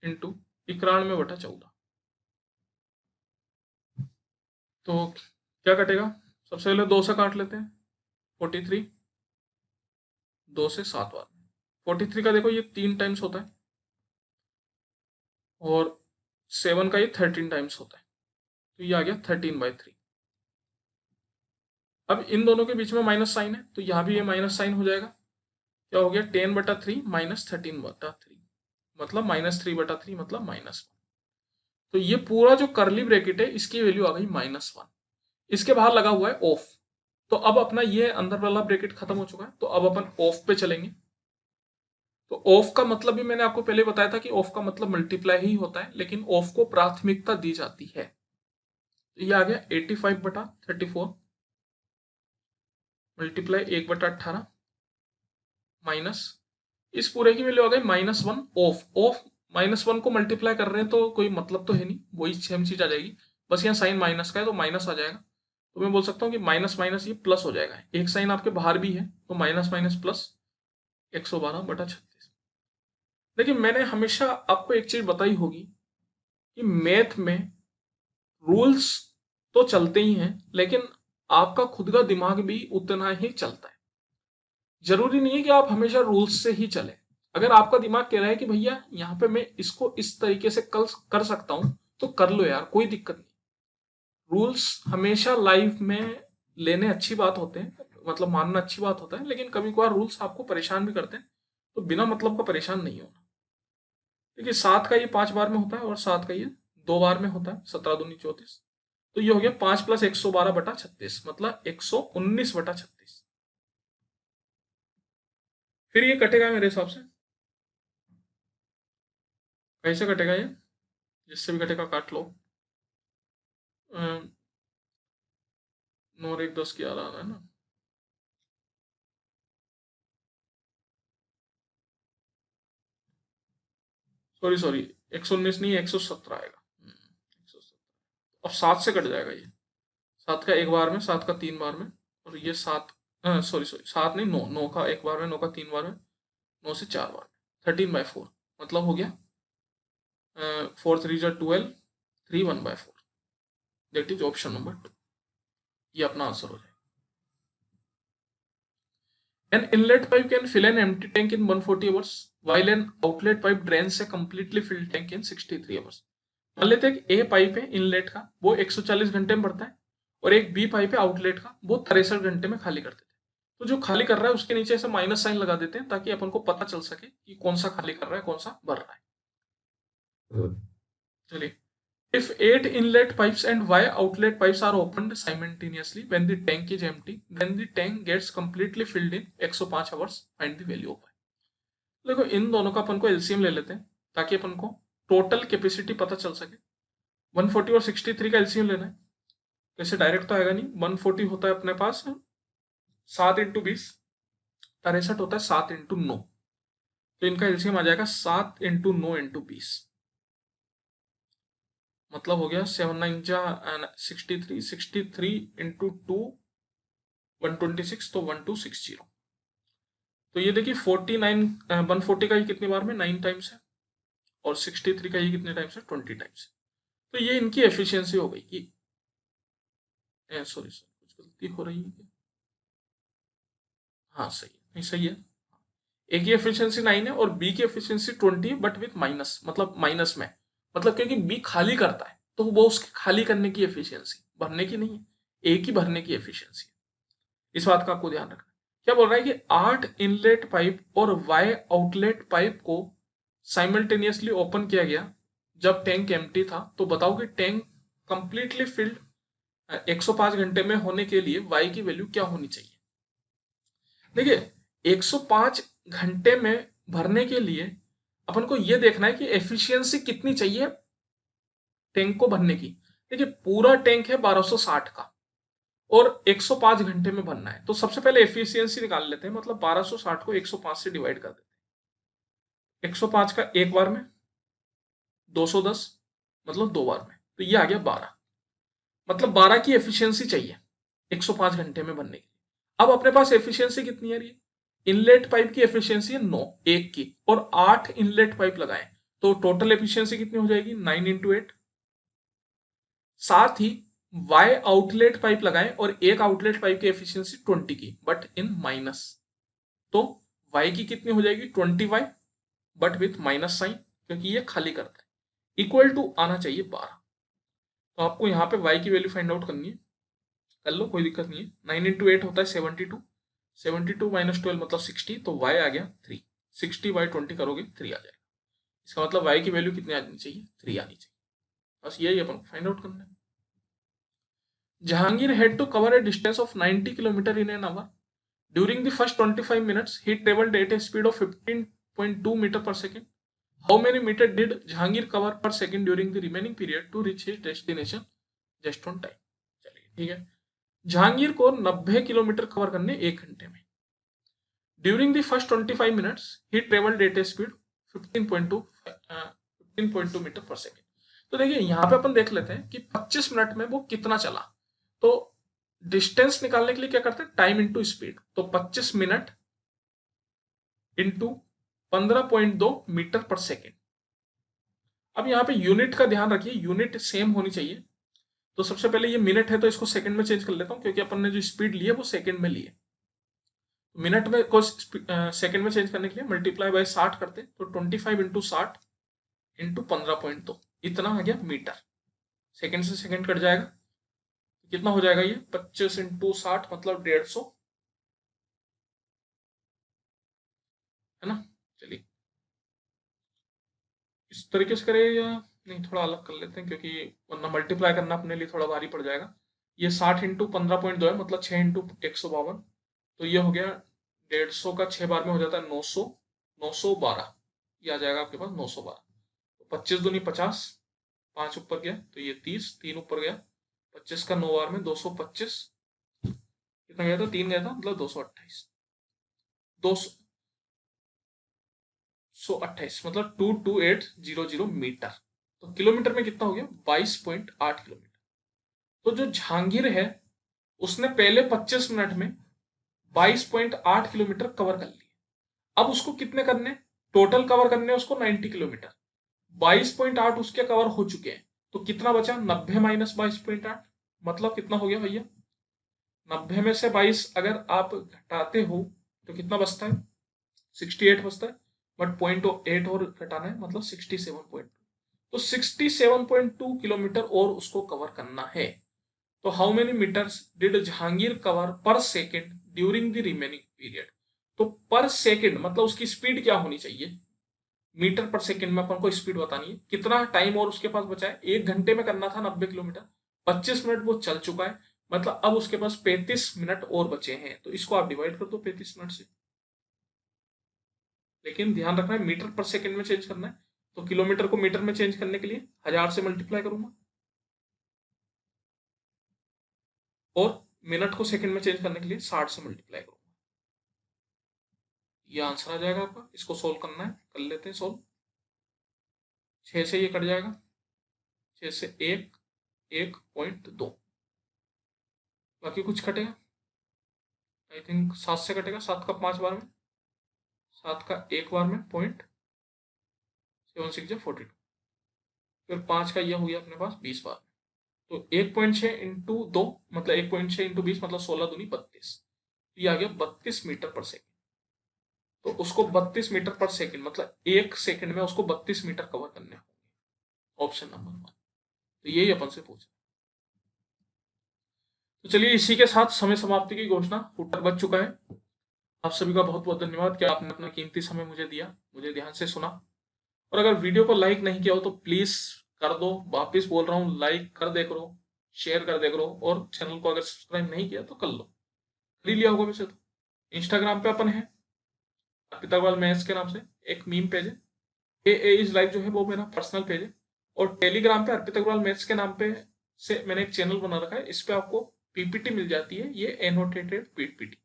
इंटू 91/14। तो क्या कटेगा, सबसे पहले 2 से काट लेते हैं, 43, 2 से 7 बार। 43 का देखो ये 3 टाइम्स होता है, और 7 का ये 13 टाइम्स होता है, तो ये आ गया 13/3। अब इन दोनों के बीच में माइनस साइन है, तो यहाँ भी ये माइनस साइन हो जाएगा। क्या हो गया, 10/3 माइनस 13/3, मतलब -3/3, मतलब -1। तो ये पूरा जो करली ब्रैकेट है इसकी वैल्यू आ गई -1। इसके बाहर लगा हुआ है ऑफ। तो अब अपना ये अंदर वाला ब्रैकेट खत्म हो चुका है, तो अब अपन ऑफ पे चलेंगे। तो ऑफ का मतलब भी मैंने आपको पहले बताया था कि ऑफ का मतलब मल्टीप्लाई ही होता है, लेकिन ऑफ को प्राथमिकता दी जाती है। तो ये आ गया 85/34 मल्टीप्लाई 1/18 माइनस, इस पूरे की वैल्यू आ गई -1 ऑफ। ऑफ -1 को मल्टीप्लाई कर रहे हैं तो कोई मतलब तो है नहीं, वही सेम चीज आ जाएगी, बस यहाँ साइन माइनस का है तो माइनस आ जाएगा। तो मैं बोल सकता हूँ कि माइनस माइनस ये प्लस हो जाएगा, एक साइन आपके बाहर भी है, तो माइनस माइनस प्लस 112/36। लेकिन मैंने हमेशा आपको एक चीज बताई होगी कि मैथ में रूल्स तो चलते ही हैं, लेकिन आपका खुद का दिमाग भी उतना ही चलता है। जरूरी नहीं है कि आप हमेशा रूल्स से ही चले। अगर आपका दिमाग कह रहा है कि भैया यहाँ पे मैं इसको इस तरीके से कल कर सकता हूं, तो कर लो यार, कोई दिक्कत नहीं। रूल्स हमेशा लाइफ में लेने अच्छी बात होते हैं, मतलब मानना अच्छी बात होता है, लेकिन कभी कभार रूल्स आपको परेशान भी करते हैं, तो बिना मतलब का परेशान नहीं होना। देखिए 7 का ये 5 बार में होता है, और 7 का ये 2 बार में होता है, 17×2 = 34। तो ये हो गया 5 + 112/36, मतलब 119/36। फिर ये कटेगा मेरे हिसाब से, कैसे कटेगा ये, जिससे भी कटेगा काट लो। 9 और 1 10 11 आ रहा है ना, सॉरी सॉरी, 119 नहीं, 117 आएगा। 117। अब 7 से कट जाएगा ये, 7 का एक बार में, 7 का 3 बार में, और ये 7, सॉरी सॉरी, 7 नहीं, 9, 9 का एक बार में, 9 का 3 बार में, 9 से 4 बार में, 13/4, मतलब हो गया 4×3 = 12, 3 1/4। दैट इज ऑप्शन नंबर 2, ये अपना आंसर हो जाएगा। An inlet pipe can fill an empty tank in 140 hours, while an outlet pipe drains a completely filled tank in 63 hours. मान लेते हैं कि ए पाइप है इनलेट का, वो 140 घंटे में भरता है, और एक बी पाइप है आउटलेट का, वो 63 घंटे में खाली कर देते हैं। तो जो खाली कर रहा है उसके नीचे ऐसे माइनस साइन लगा देते हैं, ताकि अपन को पता चल सके कि कौन सा खाली कर रहा है, कौन सा भर रहा है। चलिए, if 8 inlet pipes and Y outlet pipes are opened simultaneously when the tank is empty, then the tank gets completely filled in 105 hours. Find the value of Y. देखो इन दोनों का अपन को एलसीएम ले लेते हैं, ताकि अपन को टोटल कैपेसिटी पता चल सके। 140 और 63 का एलसीएम लेना है, वैसे डायरेक्ट तो आएगा नहीं। 140 होता है अपने पास 7×20, 63 होता है 7×9, तो इनका एलसीएम आ जाएगा 7×9×20, मतलब हो गया 7×9 = 63, 63 × 2 126, तो 1260। तो ये देखिए 140 का ये कितनी बार में 9 टाइम्स है, और 63 का ये कितने टाइम्स है 20 टाइम्स। तो ये इनकी एफिशिएंसी हो गई कि, सॉरी सॉरी कुछ गलती हो रही है, हाँ सही है, नहीं सही है। ए की एफिशिएंसी 9 है और बी की एफिशिएंसी 20 है, बट विथ माइनस, मतलब माइनस में, मतलब क्योंकि बी खाली करता है तो वो उसके खाली करने की एफिशिएंसी, भरने की नहीं है, ए की भरने की एफिशिएंसी। इस बात का आपको ध्यान रखना। क्या बोल रहा है कि 8 इनलेट पाइप और वाई आउटलेट पाइप को साइमल्टेनियसली ओपन किया गया जब टैंक एम्प्टी था, तो बताओ कि टैंक कंप्लीटली फिल्ड 105 घंटे में होने के लिए वाई की वैल्यू क्या होनी चाहिए। देखिए 105 घंटे में भरने के लिए अपन को यह देखना है कि एफिशिएंसी कितनी चाहिए टैंक को भरने की। देखिए पूरा टैंक है 1260 का, और 105 घंटे में भरना है, तो सबसे पहले एफिशिएंसी निकाल लेते हैं, मतलब 1260 को 105 से डिवाइड कर देते हैं। 105 का एक बार में 210, मतलब 2 बार में, तो ये आ गया 12, मतलब 12 की एफिशिएंसी चाहिए 105 घंटे में भरने की। अब अपने पास एफिशिएंसी कितनी है? इनलेट पाइप की एफिशिएंसी है 9 एक की, और 8 इनलेट पाइप लगाए तो टोटल एफिशिएंसी कितनी हो जाएगी? 9 इंटू 8। साथ ही वाई आउटलेट पाइप लगाए और एक आउटलेट पाइप की एफिशिएंसी 20 की, बट इन माइनस, तो वाई की कितनी हो जाएगी? 20y, but with minus sign, क्योंकि ये खाली करता है, इक्वल टू आना चाहिए 12। तो आपको यहाँ पे y की वैल्यू फाइंड आउट करनी है, कर लो, कोई दिक्कत नहीं है। 9 इंटू 8 होता है 72, 72 माइनस 12 मतलब 60, तो y आ गया 3। 60 बाई 20 करोगे 3 आ जाएगा। इसका मतलब y की वैल्यू कितनी आनी चाहिए? 3 आनी चाहिए। बस यही अपन को फाइंड आउट करना है। Jahangir had to cover a distance of 90 km in an hour. During the first 25 minutes, he traveled at a speed of 15.2 meter per second. How many meter did Jahangir cover per second during the remaining period to reach his destination just on time? चलिए ठीक है, जहांगीर को 90 kilometre cover करने 1 घंटे में। During the first 25 minutes he travelled at a speed 15.2 meter per second. तो देखिए यहाँ पे अपन देख लेते हैं कि 25 मिनट में वो कितना चला। तो डिस्टेंस निकालने के लिए क्या करते हैं? Time into speed. तो 25 minute into 15.2 meter per second. अब यहाँ पे यूनिट का ध्यान रखिए, यूनिट सेम होनी चाहिए। तो सबसे पहले ये मिनट है तो इसको सेकंड में चेंज कर लेता हूं, क्योंकि अपन ने जो स्पीड ली है वो सेकंड में ली है। मिनट में को सेकंड में चेंज करने के लिए मल्टीप्लाई बाय 60 करते, तो 25 इंटू 60 इंटू 15.2, इतना आ गया मीटर। सेकंड से सेकंड कट जाएगा, कितना हो जाएगा ये? 25 इंटू 60 मतलब 150, है ना। चलिए इस तरीके से करें या नहीं, थोड़ा अलग कर लेते हैं, क्योंकि वरना मल्टीप्लाई करना अपने लिए थोड़ा भारी पड़ जाएगा। ये 60 इंटू 15.2 है, मतलब 6 इंटू 152, तो ये हो गया 150 का 6 बार में हो जाता है 900, 912, ये आ जाएगा आपके पास 912। तो 25 दूनी 50, 5 ऊपर गया तो ये 30, 3 ऊपर गया, 25 का 9 बार में 225, कितना गया था? 3 गया था, मतलब 228, 228 मतलब 22800 मीटर। तो किलोमीटर में कितना हो गया? 22.8 किलोमीटर। तो जो जहांगीर है उसने पहले 25 मिनट में 22.8 किलोमीटर कवर कर लिए। अब उसको कितने करने? टोटल कवर करने उसको 90 किलोमीटर। 22.8 उसके कवर हो चुके हैं, तो कितना बचा? 90 माइनस 22.8, मतलब कितना हो गया भैया? 90 में से 22 अगर आप घटाते हो तो कितना बचता है? 68 बचता है, बट 0.8 और घटाना है, मतलब 67.2। तो 67.2 किलोमीटर और उसको कवर करना है। तो how many metres did Jahangir cover per second during the remaining period? तो पर सेकेंड मतलब उसकी स्पीड क्या होनी चाहिए? मीटर पर सेकेंड में अपन को स्पीड बतानी है। कितना टाइम और उसके पास बचा है? 1 घंटे में करना था 90 किलोमीटर, 25 मिनट वो चल चुका है, मतलब अब उसके पास 35 मिनट और बचे हैं। तो इसको आप डिवाइड कर दो 35 मिनट से, लेकिन ध्यान रखना है मीटर पर सेकेंड में चेंज करना है। तो किलोमीटर को मीटर में चेंज करने के लिए 1000 से मल्टीप्लाई करूंगा, और मिनट को सेकंड में चेंज करने के लिए 60 से मल्टीप्लाई करूंगा। ये आंसर आ जाएगा आपका। इसको सोल्व करना है, कर लेते हैं सोल्व। 6 से ये कट जाएगा, 6 से 1.2, बाकी कुछ कटेगा? आई थिंक 7 से कटेगा, 7 का 5 बार में, 7 का 1 बार में 0.7642, फिर 5 का ये हो गया अपने पास 20 बार में। तो 1.6 इंटू 2 मतलब 1.6 इंटू 20 मतलब 16 दूनी 32, ये आ गया 32 मीटर पर सेकेंड। तो उसको 32 मीटर पर सेकेंड मतलब 1 सेकेंड में उसको 32 मीटर कवर करने होंगे। Option number 1। तो यही अपन से पूछा। तो चलिए इसी के साथ समय समाप्ति की घोषणा, फुटर बच चुका है। आप सभी का बहुत बहुत धन्यवाद कि आपने अपना कीमती समय मुझे दिया, मुझे ध्यान से सुना। और अगर वीडियो को लाइक नहीं किया हो तो प्लीज कर दो, वापिस बोल रहा हूँ, लाइक कर दे करो, शेयर कर दे करो, और चैनल को अगर सब्सक्राइब नहीं किया तो कर लो, कर लिया होगा वैसे तो। इंस्टाग्राम पे अपन है अर्पिता अग्रवाल मैथ्स के नाम से, एक मीम पेज है। ए इज लाइव जो है वो मेरा पर्सनल पेज है, और टेलीग्राम पे अर्पिता अग्रवाल मैथ्स के नाम पे से मैंने एक चैनल बना रखा है, इस पे आपको पीपीटी मिल जाती है, ये एनोटेटेड पीपीटी।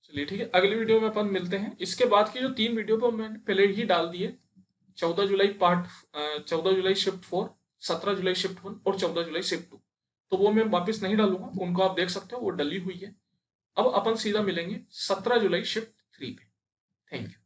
चलिए ठीक है, अगली वीडियो में अपन मिलते हैं। इसके बाद की जो 3 वीडियो पे मैंने पहले ही डाल दिए, 14 जुलाई पार्ट 14 जुलाई शिफ्ट 4, 17 जुलाई शिफ्ट 1 और 14 जुलाई शिफ्ट 2, तो वो मैं वापस नहीं डालूंगा, उनको आप देख सकते हो, वो डली हुई है। अब अपन सीधा मिलेंगे 17 जुलाई शिफ्ट 3 पे। Thank you.